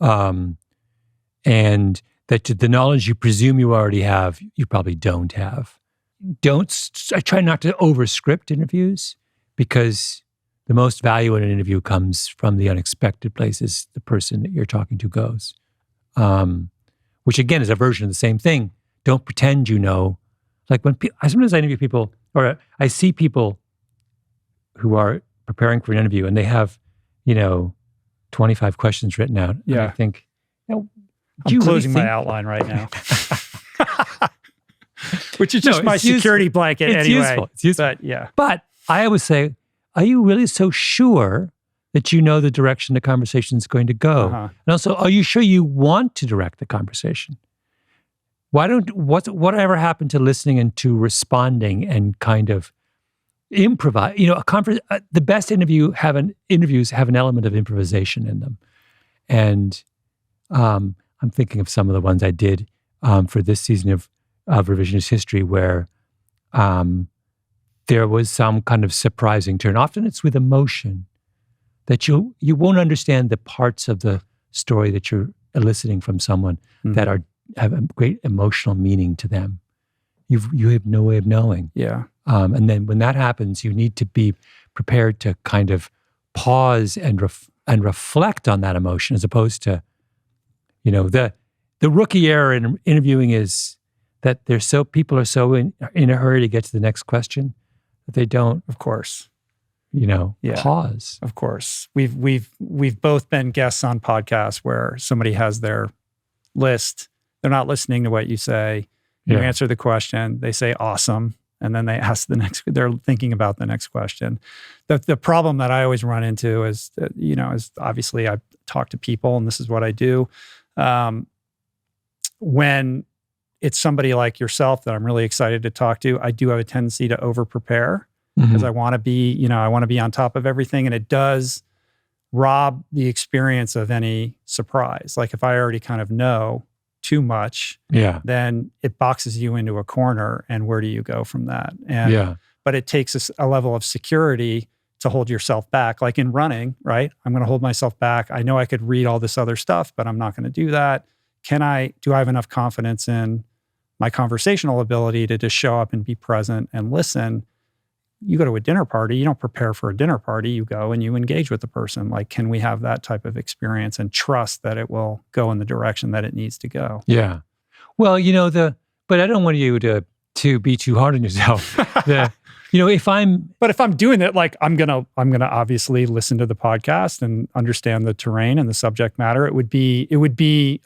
And that the knowledge you presume you already have, you probably don't have. I try not to over-script interviews, because the most value in an interview comes from the unexpected places the person that you're talking to goes. Which again is a version of the same thing. Don't pretend you know. Like when sometimes I interview people, or I see people who are preparing for an interview and they have, 25 questions written out. Yeah. And I think, I'm closing my outline right now. Which is just my security blanket it's anyway. Useful. It's useful. But yeah. But I always say, are you really so sure that you know the direction the conversation is going to go? Uh-huh. And also, are you sure you want to direct the conversation? Whatever happened to listening and to responding and kind of improvise? The best interviews have an element of improvisation in them. And I'm thinking of some of the ones I did for this season of Revisionist History, where there was some kind of surprising turn. Often it's with emotion that you won't understand the parts of the story that you're eliciting from someone that have a great emotional meaning to them. You have no way of knowing. Yeah. And then when that happens, you need to be prepared to kind of pause and reflect on that emotion, as opposed to, the rookie error in interviewing is that people are so in a hurry to get to the next question that they don't, Of course. pause. Of course. We've both been guests on podcasts where somebody has their list. They're not listening to what you say. You answer the question, they say awesome, and then they ask they're thinking about the next question. The problem that I always run into is, is obviously I talk to people and this is what I do. When it's somebody like yourself that I'm really excited to talk to, I do have a tendency to over-prepare because I want to be, on top of everything, and it does rob the experience of any surprise. Like if I already kind of know too much, then it boxes you into a corner, and where do you go from that? But it takes a level of security to hold yourself back. Like in running, right? I'm going to hold myself back. I know I could read all this other stuff, but I'm not going to do that. Do I have enough confidence in my conversational ability to just show up and be present and listen? You go to a dinner party, you don't prepare for a dinner party, you go and you engage with the person. Like, can we have that type of experience and trust that it will go in the direction that it needs to go? Yeah. Well, but I don't want you to be too hard on yourself. If I'm doing it, like I'm gonna obviously listen to the podcast and understand the terrain and the subject matter. It would be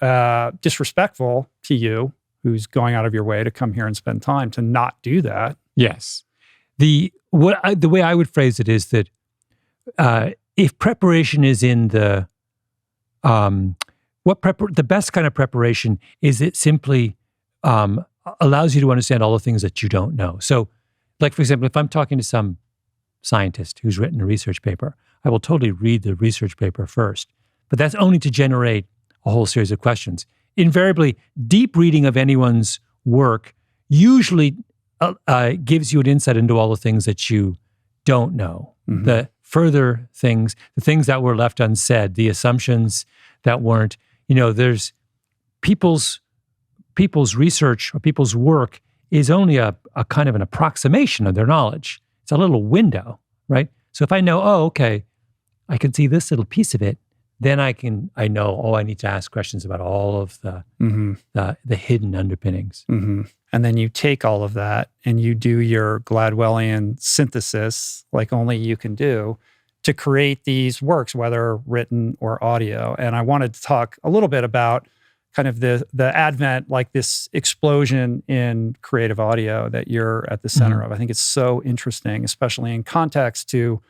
disrespectful to you, who's going out of your way to come here and spend time, to not do that. Yes. The way I would phrase it is that if preparation is in the best kind of preparation is it simply allows you to understand all the things that you don't know. So, like for example, if I'm talking to some scientist who's written a research paper, I will totally read the research paper first, but that's only to generate a whole series of questions. Invariably, deep reading of anyone's work usually gives you an insight into all the things that you don't know, the further things, the things that were left unsaid, the assumptions that weren't, there's people's research or people's work is only a kind of an approximation of their knowledge. It's a little window, right? So if I know, okay, I can see this little piece of it, then I know, I need to ask questions about all of the hidden underpinnings. And then you take all of that and you do your Gladwellian synthesis, like only you can do, to create these works, whether written or audio. And I wanted to talk a little bit about kind of the advent, like this explosion in creative audio that you're at the center of. I think it's so interesting, especially in context to,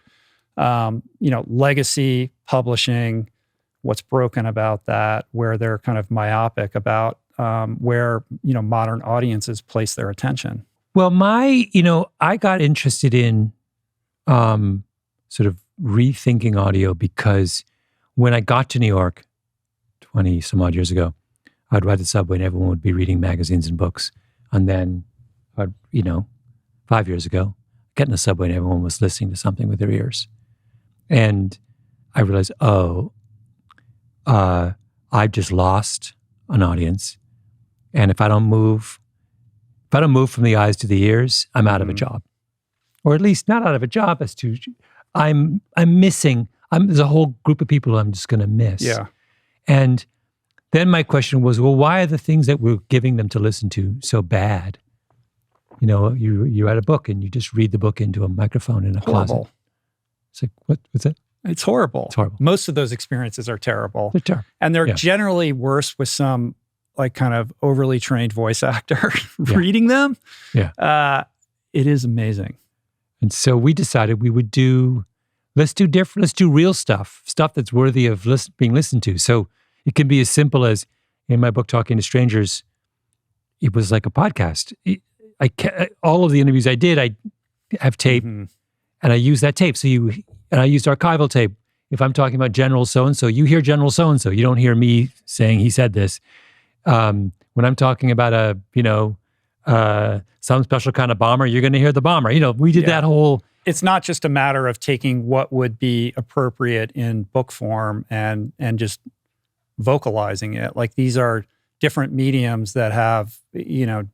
legacy publishing, what's broken about that, where they're kind of myopic about where modern audiences place their attention? Well, I got interested in sort of rethinking audio because when I got to New York 20 some odd years ago, I'd ride the subway and everyone would be reading magazines and books. And then, 5 years ago, get in the subway and everyone was listening to something with their ears. And I realized, I've just lost an audience. And if I don't move from the eyes to the ears, I'm out of a job. Or at least not out of a job as to, I'm missing, there's a whole group of people I'm just going to miss. Yeah. And then my question was, well, why are the things that we're giving them to listen to so bad? You write a book and you just read the book into a microphone in a closet. It's like, what's that? It's horrible. It's horrible. Most of those experiences are terrible. They're terrible. And they're generally worse with some kind of overly trained voice actor reading them. Yeah. It is amazing. And so we decided we would let's do real stuff that's worthy of being listened to. So it can be as simple as, in my book, Talking to Strangers, it was like a podcast. All of the interviews I did, I have tape, and I use that tape. And I used archival tape. If I'm talking about General so-and-so, you hear General so-and-so. You don't hear me saying he said this. When I'm talking about some special kind of bomber, you're going to hear the bomber. We did that whole... It's not just a matter of taking what would be appropriate in book form and just vocalizing it. Like, these are different mediums that have,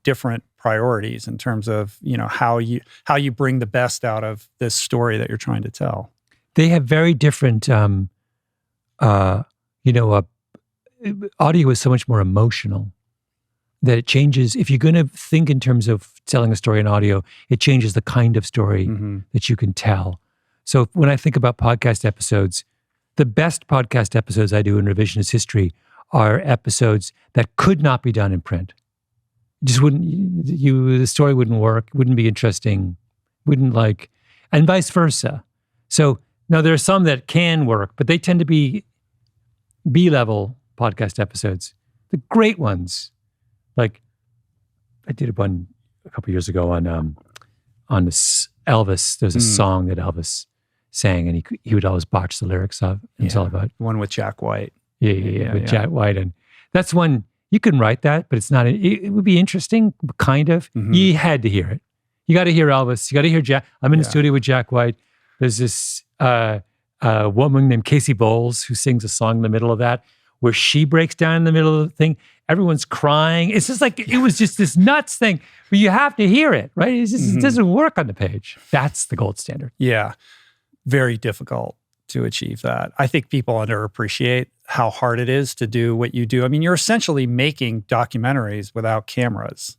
different priorities in terms of, how you bring the best out of this story that you're trying to tell. They have very different, audio is so much more emotional that it changes. If you're going to think in terms of telling a story in audio, it changes the kind of story that you can tell. So when I think about podcast episodes, the best podcast episodes I do in revisionist history are episodes that could not be done in print. Just the story wouldn't work, wouldn't be interesting, and vice versa. So now there are some that can work, but they tend to be B-level podcast episodes. The great ones, like I did one a couple years ago on this Elvis. There's a song that Elvis sang, and he would always botch the lyrics of. It's all about one with Jack White. With Jack White, and that's one you can write that, but it's not. It would be interesting, kind of. You had to hear it. You got to hear Elvis. You got to hear Jack. I'm in the studio with Jack White. There's this woman named Casey Bowles who sings a song in the middle of that, where she breaks down in the middle of the thing. Everyone's crying. It's just like, it was just this nuts thing, but you have to hear it, right? It doesn't work on the page. That's the gold standard. Yeah. Very difficult to achieve that. I think people underappreciate how hard it is to do what you do. I mean, you're essentially making documentaries without cameras.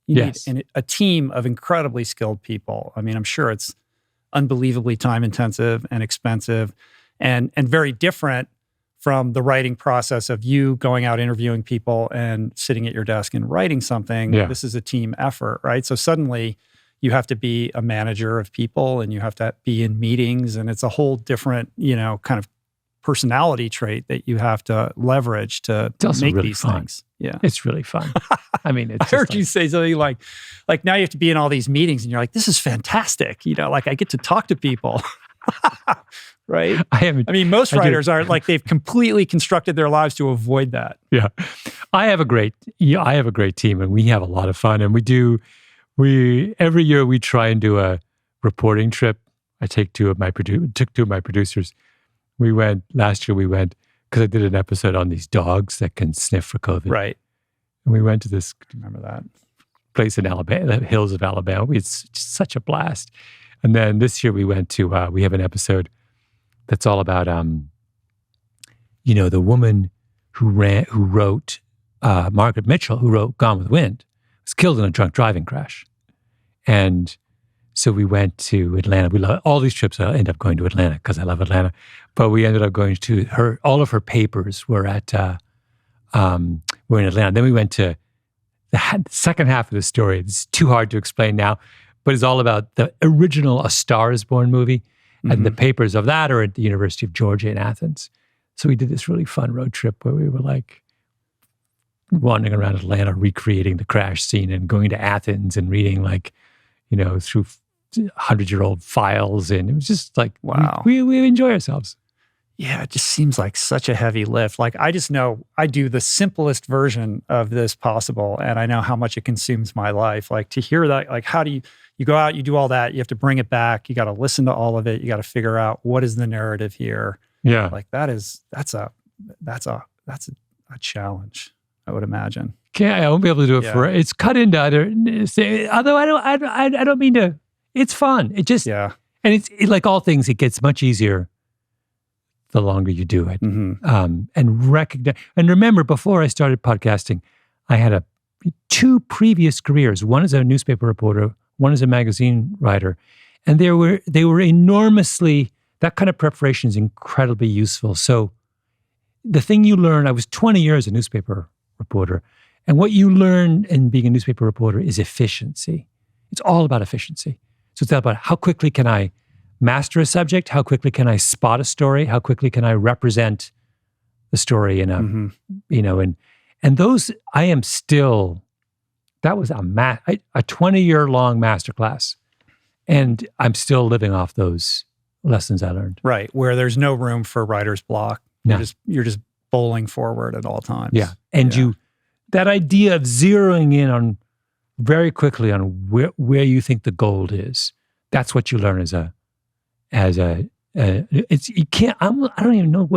You need a team of incredibly skilled people. I mean, I'm sure it's unbelievably time intensive and expensive and very different from the writing process of you going out interviewing people and sitting at your desk and writing something. Yeah. This is a team effort, right? So suddenly you have to be a manager of people and you have to be in meetings, and it's a whole different, kind of personality trait that you have to leverage to make really these fun. things. Yeah. It's really fun. I mean, it's I heard you say something like now you have to be in all these meetings and you're like, this is fantastic. I get to talk to people. Right? I mean, most writers are like, they've completely constructed their lives to avoid that. Yeah. I have a great team, and we have a lot of fun, and every year we try and do a reporting trip. I took two of my producers. Last year we went, because I did an episode on these dogs that can sniff for COVID. Right. And we went to this, remember that place in Alabama, the hills of Alabama. It's such a blast. And then this year we went to, we have an episode that's all about, the woman who wrote, Margaret Mitchell, who wrote Gone with the Wind, was killed in a drunk driving crash. And so we went to Atlanta. All these trips, I end up going to Atlanta because I love Atlanta. But we ended up going to all of her papers were in Atlanta. Then we went to the second half of the story. It's too hard to explain now, but it's all about the original A Star is Born movie. And the papers of that are at the University of Georgia in Athens. So we did this really fun road trip where we were like, wandering around Atlanta, recreating the crash scene and going to Athens and reading through 100-year-old files. And it was just like, Wow. we enjoy ourselves. Yeah, it just seems like such a heavy lift. Like, I just know I do the simplest version of this possible, and I know how much it consumes my life. Like, to hear that, like, how do you go out, you do all that, you have to bring it back, you got to listen to all of it, you got to figure out what is the narrative here. Yeah. Like, that's a challenge, I would imagine. I won't be able to do it Yeah. it's cut into other, although I don't mean to, it's fun. It just, Yeah. and like all things, it gets much easier the longer you do it. Mm-hmm. And remember, before I started podcasting, I had two previous careers. One as a newspaper reporter, one as a magazine writer. And they were enormously, that kind of preparation is incredibly useful. So the thing you learn, I was 20 years a newspaper reporter. And what you learn in being a newspaper reporter is efficiency. It's all about efficiency. So it's all about how quickly can I master a subject? How quickly can I spot a story? How quickly can I represent the story in a, Mm-hmm. and those, I am still, that was a 20-year-long masterclass. And I'm still living off those lessons I learned. Right. Where there's no room for writer's block. No. You're just bowling forward at all times. Yeah. And that idea of zeroing in on very quickly on where you think the gold is, that's what you learn you can't, I don't even know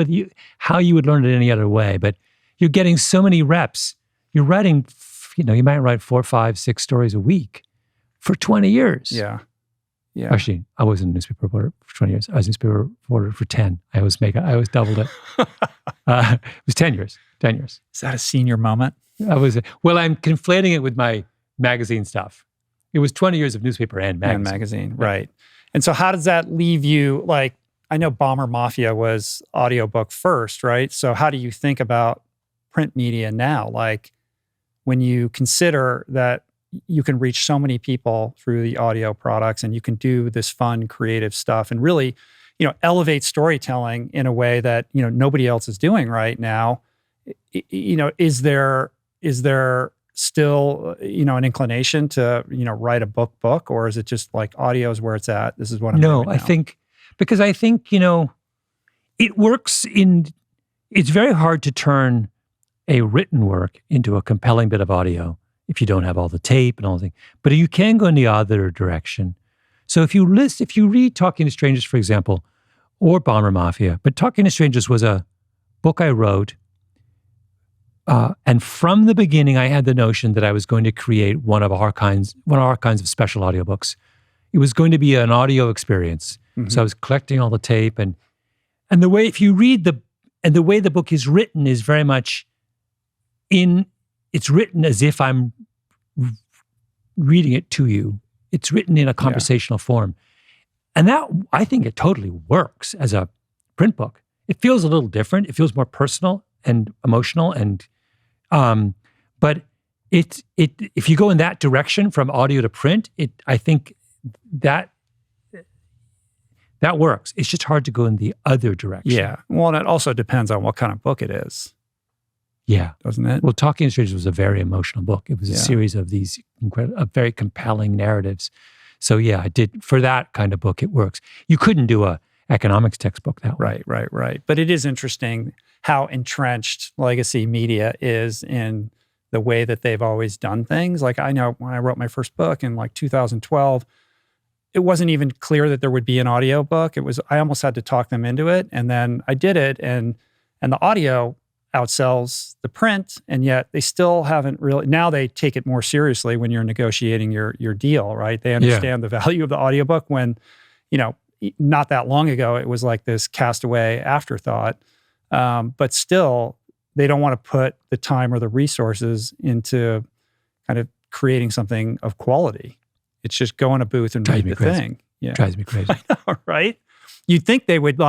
how you would learn it any other way, but you're getting so many reps. You're writing, you might write 4, 5, 6 stories a week for 20 years. Yeah. Yeah. Actually, I wasn't a newspaper reporter for 20 years. I was a newspaper reporter for 10. I always doubled it. It was 10 years. 10 years. Is that a senior moment? I'm conflating it with my magazine stuff. It was 20 years of newspaper and magazine. And magazine, right. And so how does that leave you? Like, I know Bomber Mafia was audiobook first, right? So how do you think about print media now? Like, when you consider that you can reach so many people through the audio products and you can do this fun, creative stuff and really, elevate storytelling in a way that, nobody else is doing right now. Is there still, an inclination to, write a book, or is it just like audio is where it's at? This is what I'm doing now. Because I think, it works it's very hard to turn a written work into a compelling bit of audio if you don't have all the tape and all the things. But you can go in the other direction. So if you read Talking to Strangers, for example, or Bomber Mafia, but Talking to Strangers was a book I wrote. And from the beginning, I had the notion that I was going to create one of our kinds of special audiobooks. It was going to be an audio experience. Mm-hmm. So I was collecting all the tape and the way, if you read the way the book is written is very much it's written as if I'm reading it to you. It's written in a conversational form. And that, I think it totally works as a print book. It feels a little different. It feels more personal and emotional. And, but if you go in that direction from audio to print, I think that works. It's just hard to go in the other direction. Yeah. Well, and it also depends on what kind of book it is. Yeah. Doesn't it? Well, Talking to Strangers was a very emotional book. It was a series of these very compelling narratives. So yeah, for that kind of book, it works. You couldn't do a economics textbook that way. Right. But it is interesting how entrenched legacy media is in the way that they've always done things. Like, I know when I wrote my first book in 2012, it wasn't even clear that there would be an audio book. I almost had to talk them into it. And then I did it, and the audio outsells the print, and yet they still haven't really, now they take it more seriously when you're negotiating your deal, right? They understand the value of the audiobook when, not that long ago, it was like this castaway afterthought. But still, they don't want to put the time or the resources into kind of creating something of quality. It's just go in a booth and read the thing. Yeah. Drives me crazy. I know, right? You'd think they would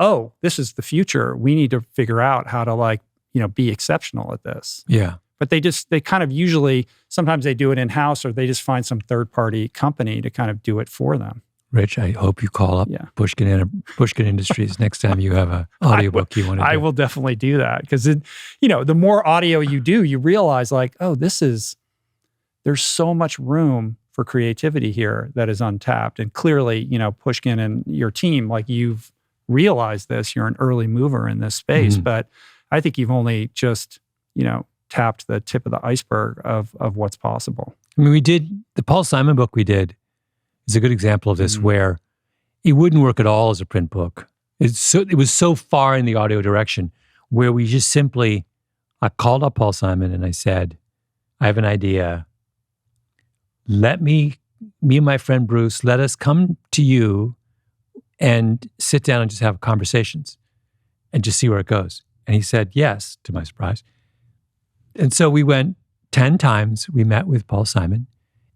oh, this is the future. We need to figure out how to be exceptional at this. Yeah. But they kind of usually, sometimes they do it in-house, or they just find some third-party company to kind of do it for them. Rich, I hope you call up Yeah. Pushkin Industries next time you have an audiobook you want to do. I will definitely do that because the more audio you do, you realize like, oh, there's so much room for creativity here that is untapped. And clearly, Pushkin and your team, like you've realized this, you're an early mover in this space, but I think you've only just, tapped the tip of the iceberg of what's possible. I mean, we did, the Paul Simon book we did is a good example of this where it wouldn't work at all as a print book. It was so far in the audio direction where we just simply, I called up Paul Simon and I said, I have an idea. Me and my friend Bruce, let us come to you and sit down and just have conversations and just see where it goes. And he said, yes, to my surprise. And so we went 10 times. We met with Paul Simon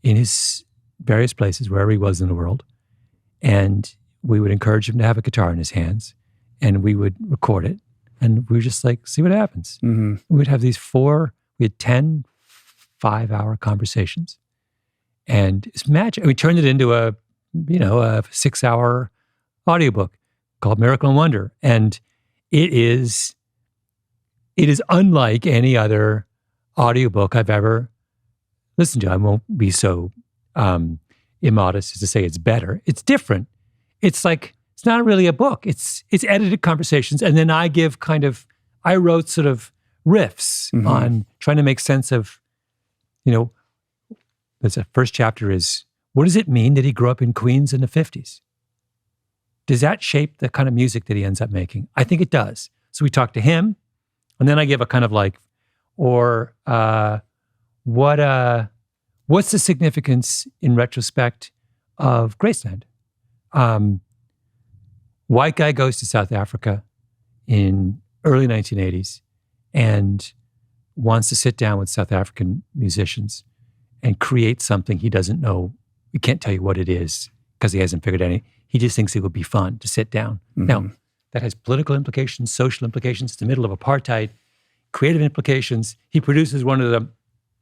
in his various places, wherever he was in the world. And we would encourage him to have a guitar in his hands and we would record it. And we were just like, see what happens. Mm-hmm. We'd have we had 10 5-hour conversations. And it's magic. We turned it into a 6-hour audiobook called Miracle and Wonder. And it is unlike any other audiobook I've ever listened to. I won't be so immodest as to say it's better. It's different. It's like, it's not really a book. It's edited conversations. And then I wrote sort of riffs on trying to make sense of, the first chapter is, what does it mean that he grew up in Queens in the 50s? Does that shape the kind of music that he ends up making? I think it does. So we talked to him, and then I give a kind of like, what's the significance in retrospect of Graceland? White guy goes to South Africa in early 1980s and wants to sit down with South African musicians and create something he doesn't know. He can't tell you what it is because he hasn't figured any. He just thinks it would be fun to sit down. Now, that has political implications, social implications. It's the middle of apartheid, creative implications. He produces one of the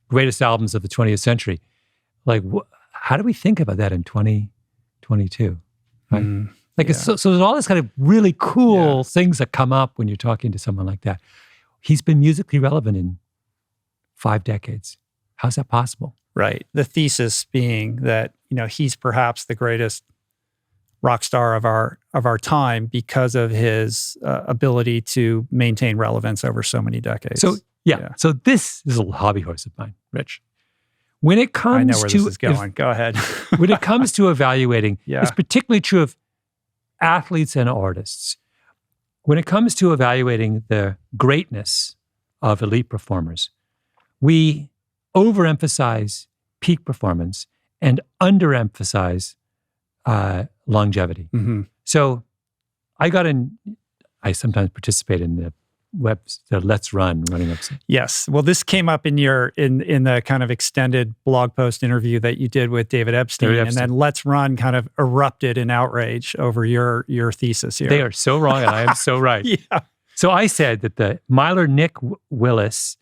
greatest albums of the 20th century. Like, how do we think about that in 2022? Right? So there's all this kind of really cool things that come up when you're talking to someone like that. He's been musically relevant in 5 decades. How's that possible? Right. The thesis being that, he's perhaps the greatest rock star of our time because of his ability to maintain relevance over so many decades. So so this is a hobby horse of mine, Rich. When it comes I know where this is going. Go ahead. When it comes to evaluating, Yeah. it's particularly true of athletes and artists. When it comes to evaluating the greatness of elite performers, we overemphasize peak performance and underemphasize longevity. So I sometimes participate in the Let's Run running website. Yes. Well, this came up in in the kind of extended blog post interview that you did with David Epstein. And then Let's Run kind of erupted in outrage over your thesis here. They are so wrong and I am so right. Yeah. So I said that the miler Nick Willis,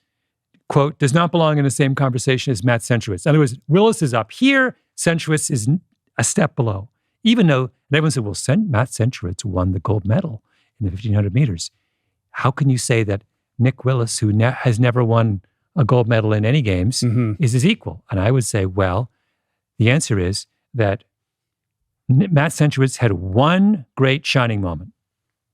quote, does not belong in the same conversation as Matt Centrowitz. In other words, Willis is up here, Centrowitz is a step below. Even though everyone said, well, Matt Centrowitz won the gold medal in the 1,500 meters. How can you say that Nick Willis, who has never won a gold medal in any games, is his equal? And I would say, well, the answer is that Matt Centrowitz had one great shining moment,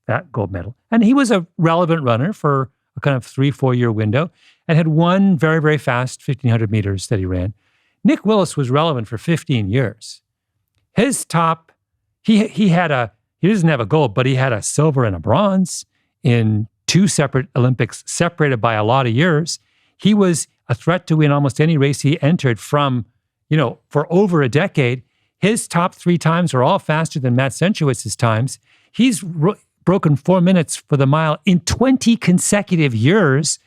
that gold medal. And he was a relevant runner for a kind of 3-4 year window and had one very, very fast 1,500 meters that he ran. Nick Willis was relevant for 15 years. His top, he doesn't have a gold, but he had a silver and a bronze in 2 separate Olympics, separated by a lot of years. He was a threat to win almost any race he entered from, for over a decade. His top 3 times are all faster than Matt Centrowitz's times. He's broken 4 minutes for the mile in 20 consecutive years.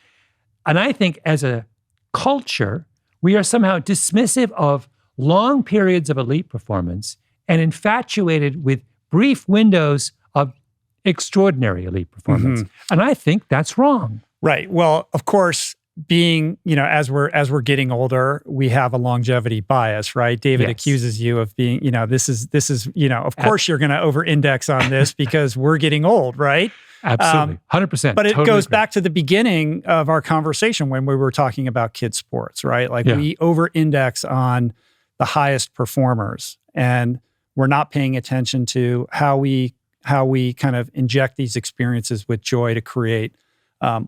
And I think as a culture, we are somehow dismissive of long periods of elite performance and infatuated with brief windows of extraordinary elite performance. And I think that's wrong. Right. Well, of course, being, as we're getting older, we have a longevity bias, right? David accuses you of being, this is, of course you're going to over-index on this because we're getting old, right? Absolutely. 100%. But it totally goes agree. back to the beginning of our conversation when we were talking about kids sports, right? Like we over-index on the highest performers, and we're not paying attention to how we kind of inject these experiences with joy to create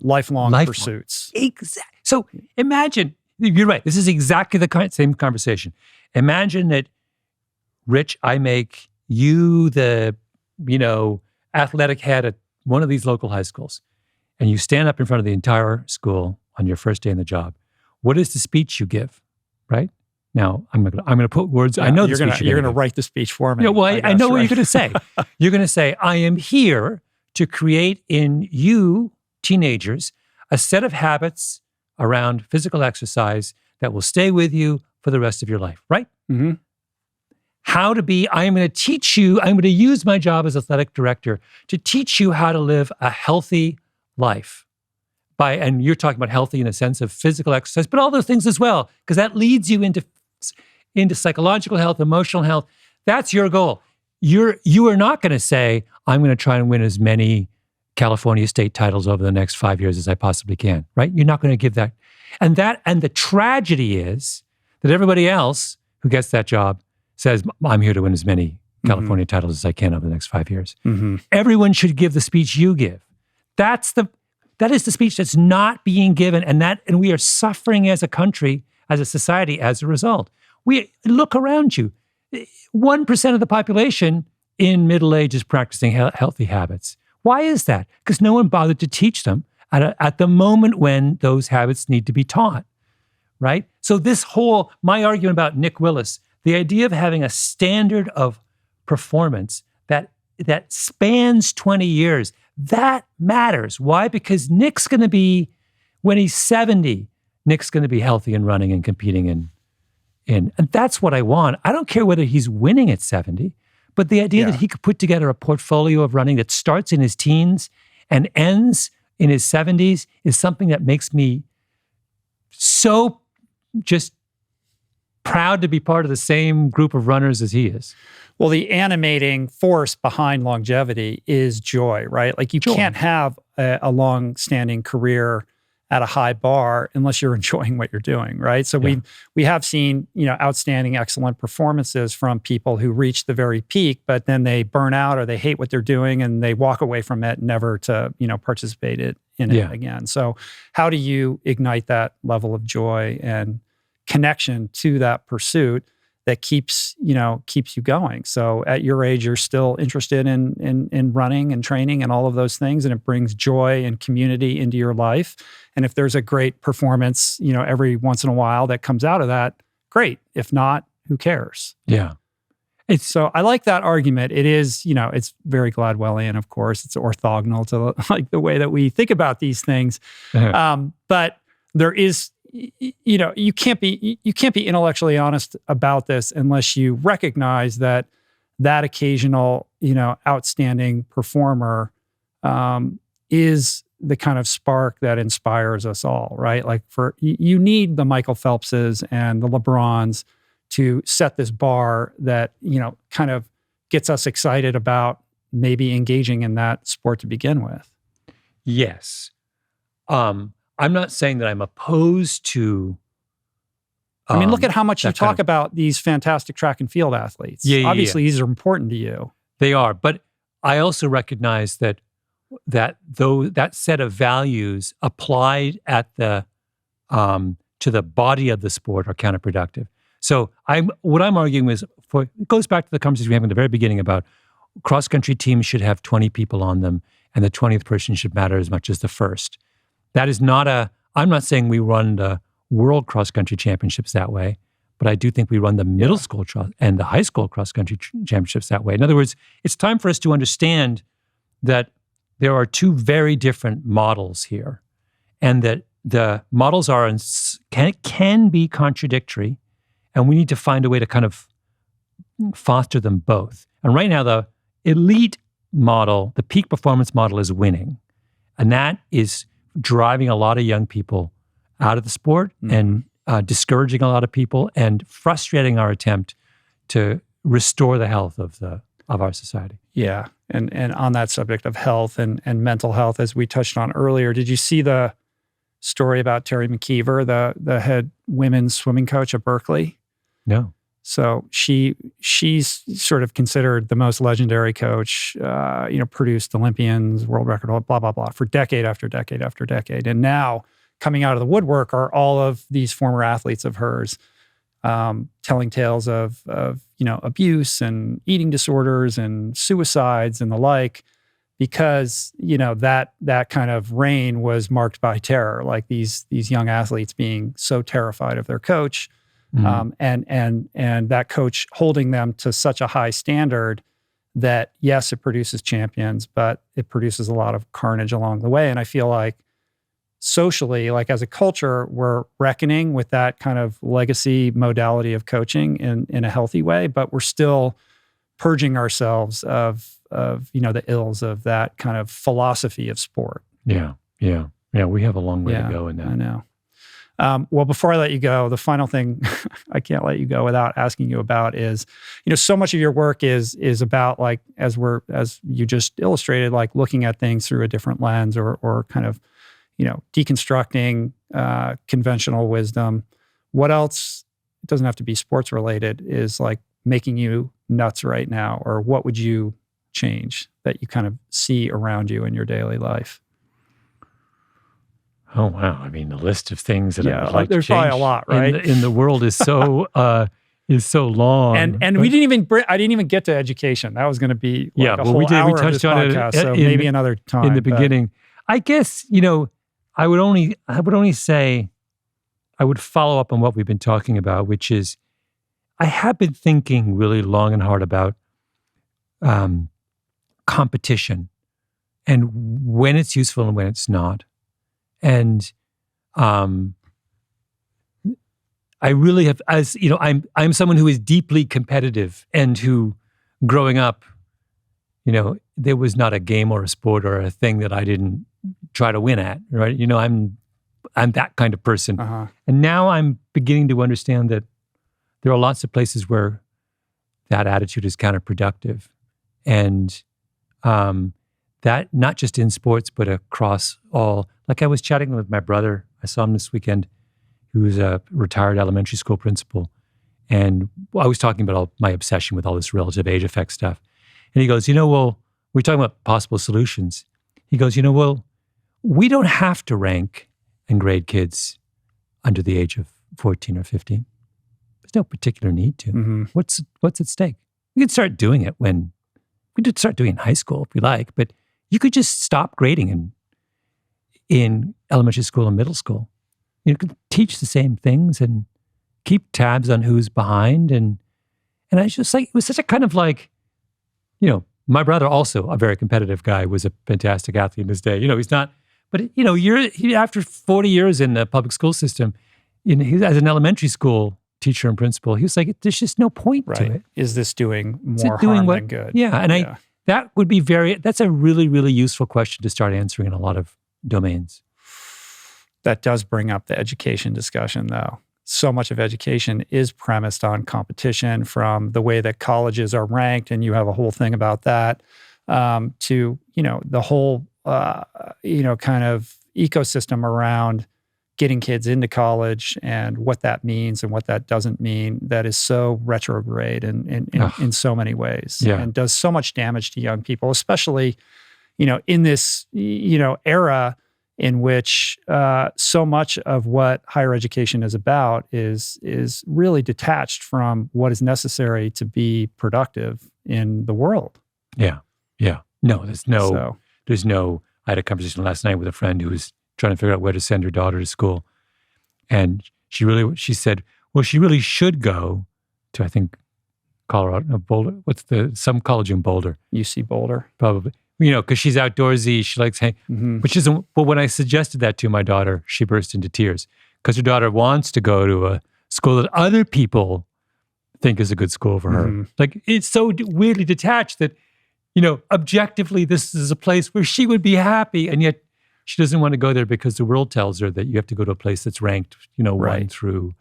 lifelong pursuits. Exactly. So imagine, you're right. This is exactly the same conversation. Imagine that, Rich, I make you the, athletic head at one of these local high schools, and you stand up in front of the entire school on your first day in the job. What is the speech you give, right? Now, I'm going to put words. I know you're going to write the speech for me. I know what you're going to say. You're going to say, I am here to create in you, teenagers, a set of habits around physical exercise that will stay with you for the rest of your life, right? Mm-hmm. How to be, I'm going to teach you, I'm going to use my job as athletic director to teach you how to live a healthy life. And you're talking about healthy in a sense of physical exercise, but all those things as well, because that leads you into psychological health, emotional health. That's your goal. You are not going to say, I'm going to try and win as many California state titles over the next 5 years as I possibly can, right? You're not going to give that. And the tragedy is that everybody else who gets that job says, I'm here to win as many California titles as I can over the next 5 years. Mm-hmm. Everyone should give the speech you give. That is the speech that's not being given, and we are suffering as a country, as a society, as a result. We look around you. 1% of the population in middle age is practicing healthy habits. Why is that? Because no one bothered to teach them at the moment when those habits need to be taught, right? So my argument about Nick Willis, the idea of having a standard of performance that spans 20 years, that matters. Why? Because Nick's going to be, when he's 70, Nick's going to be healthy and running and competing in. And that's what I want. I don't care whether he's winning at 70, but the idea that he could put together a portfolio of running that starts in his teens and ends in his 70s is something that makes me so just proud to be part of the same group of runners as he is. Well, the animating force behind longevity is joy, right? Like you can't have a long-standing career at a high bar unless you're enjoying what you're doing, right? So we have seen, outstanding, excellent performances from people who reach the very peak, but then they burn out or they hate what they're doing and they walk away from it, never to, participate in it again. So how do you ignite that level of joy and connection to that pursuit that keeps you going? So at your age, you're still interested in running and training and all of those things, and it brings joy and community into your life. And if there's a great performance, every once in a while that comes out of that, great. If not, who cares? Yeah. So I like that argument. It is, it's very Gladwellian, of course. It's orthogonal to like the way that we think about these things. But there is, you can't be intellectually honest about this unless you recognize that occasional, outstanding performer is the kind of spark that inspires us all, right? Like you need the Michael Phelpses and the LeBrons to set this bar that, kind of gets us excited about maybe engaging in that sport to begin with. Yes. I'm not saying that I'm opposed to. Look at how much you talk about these fantastic track and field athletes. Obviously, these are important to you. They are, but I also recognize that set of values applied at the to the body of the sport are counterproductive. So what I'm arguing is it goes back to the conversation we had in the very beginning about cross-country teams should have 20 people on them, and the 20th person should matter as much as the first. That is not I'm not saying we run the world cross-country championships that way, but I do think we run the middle school and the high school cross-country championships that way. In other words, it's time for us to understand that there are two very different models here, and that the models can be contradictory, and we need to find a way to kind of foster them both. And right now, the elite model, the peak performance model, is winning, and that is driving a lot of young people out of the sport and discouraging a lot of people and frustrating our attempt to restore the health of our society. Yeah. And on that subject of health and mental health, as we touched on earlier, did you see the story about Terry McKeever, the head women's swimming coach at Berkeley? No. So she's sort of considered the most legendary coach, produced Olympians, world record, blah, blah, blah, for decade after decade after decade. And now coming out of the woodwork are all of these former athletes of hers, telling tales of abuse and eating disorders and suicides and the like, because that kind of reign was marked by terror, like these young athletes being so terrified of their coach, and that coach holding them to such a high standard that, yes, it produces champions, but it produces a lot of carnage along the way. And I feel like socially, like as a culture, we're reckoning with that kind of legacy modality of coaching in a healthy way, but we're still purging ourselves of the ills of that kind of philosophy of sport. Yeah. We have a long way to go in that. I know. Well, before I let you go, the final thing I can't let you go without asking you about is, so much of your work is about, like, as you just illustrated, like looking at things through a different lens or kind of, deconstructing conventional wisdom. What else, it doesn't have to be sports related, is like making you nuts right now? Or what would you change that you kind of see around you in your daily life? Oh, wow. I mean, the list of things that I would like there's to change probably a lot, right? in the world is so long. And we I didn't even get to education. That was going to be like a whole we hour touched of this on podcast, it so maybe another time. In the beginning. I guess, I would only say, I would follow up on what we've been talking about, which is, I have been thinking really long and hard about competition and when it's useful and when it's not. And I really have, I'm someone who is deeply competitive and who, growing up, there was not a game or a sport or a thing that I didn't try to win at, right? I'm that kind of person. Uh-huh. And now I'm beginning to understand that there are lots of places where that attitude is counterproductive. And that not just in sports, but across all. Like I was chatting with my brother, I saw him this weekend, who's a retired elementary school principal. And I was talking about my obsession with all this relative age effect stuff. And he goes, we're talking about possible solutions. He goes, we don't have to rank and grade kids under the age of 14 or 15. There's no particular need to. Mm-hmm. What's at stake? We could start doing it we could start doing it in high school if we like, but you could just stop grading in elementary school and middle school. You could teach the same things and keep tabs on who's behind. And I just like, it was such a kind of like, my brother, also a very competitive guy, was a fantastic athlete in his day. He's not, but after 40 years in the public school system, as an elementary school teacher and principal, he was like, there's just no point to it. Is this doing more harm than good? Yeah. And that would be that's a really, really useful question to start answering in a lot of domains. That does bring up the education discussion, though. So much of education is premised on competition, from the way that colleges are ranked, and you have a whole thing about that, to, the whole, kind of ecosystem around getting kids into college and what that means and what that doesn't mean, that is so retrograde in so many ways, and does so much damage to young people, especially, in this, era in which so much of what higher education is about is really detached from what is necessary to be productive in the world. Yeah. No, I had a conversation last night with a friend who was trying to figure out where to send her daughter to school. And she said, well, she really should go to, I think, Colorado, Boulder. Some college in Boulder. UC Boulder. Probably. Because she's outdoorsy, she likes hang. Mm-hmm. Which isn't. But when I suggested that to my daughter, she burst into tears because her daughter wants to go to a school that other people think is a good school for her. Mm-hmm. Like, it's so weirdly detached that, objectively, this is a place where she would be happy, and yet She doesn't want to go there because the world tells her that you have to go to a place that's ranked, 1 Right. through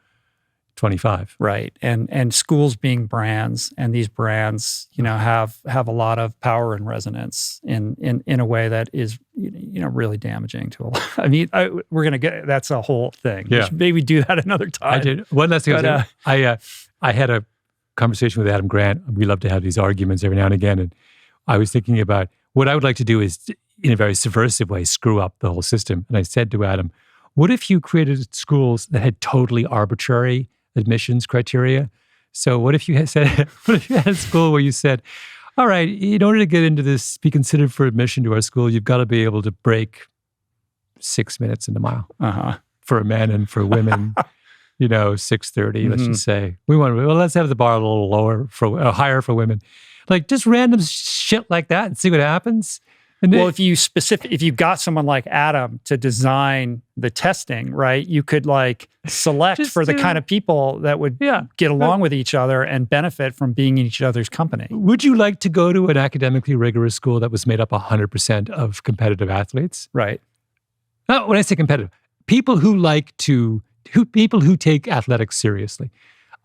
25. Right. And schools being brands, and these brands, have a lot of power and resonance in a way that is, really damaging to a lot. I mean, we're going to get, that's a whole thing. Yeah. We should maybe do that another time. I did. One last thing. But, I had a conversation with Adam Grant. We love to have these arguments every now and again. And I was thinking about what I would like to do is, in a very subversive way, screw up the whole system. And I said to Adam, what if you created schools that had totally arbitrary admissions criteria? So what if you had a school where you said, all right, in order to get into this, be considered for admission to our school, you've got to be able to break 6 minutes in the mile for men and for women, 6:30, let's just say. Let's have the bar a little lower higher for women. Like just random shit like that and see what happens. And well, if you got someone like Adam to design the testing, right, you could select for the kind of people that would get along with each other and benefit from being in each other's company. Would you like to go to an academically rigorous school that was made up 100% of competitive athletes? Right. No, when I say competitive, people who take athletics seriously.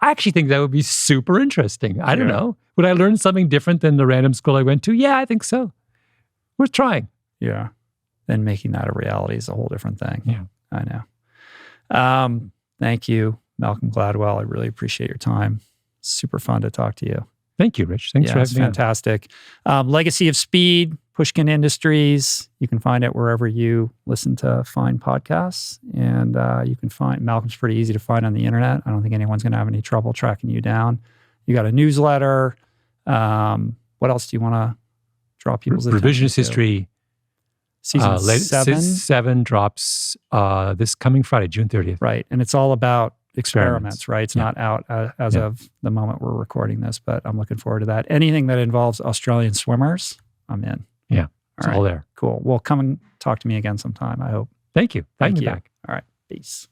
I actually think that would be super interesting. I don't know. Would I learn something different than the random school I went to? Yeah, I think so. Worth trying. Yeah. Then making that a reality is a whole different thing. Yeah. I know. Thank you, Malcolm Gladwell. I really appreciate your time. Super fun to talk to you. Thank you, Rich. Thanks for having me on. Fantastic. Legacy of Speed, Pushkin Industries. You can find it wherever you listen to fine podcasts. And you can find, Malcolm's pretty easy to find on the internet. I don't think anyone's going to have any trouble tracking you down. You got a newsletter. What else do you want to draw people's attention Revisionist to? History. Season 7? 7 drops this coming Friday, June 30th. Right. And it's all about experiments, right? It's not out as of the moment we're recording this, but I'm looking forward to that. Anything that involves Australian swimmers, I'm in. Yeah. It's all there. Cool. Well, come and talk to me again sometime, I hope. Thank you. Thank you. Back. All right. Peace.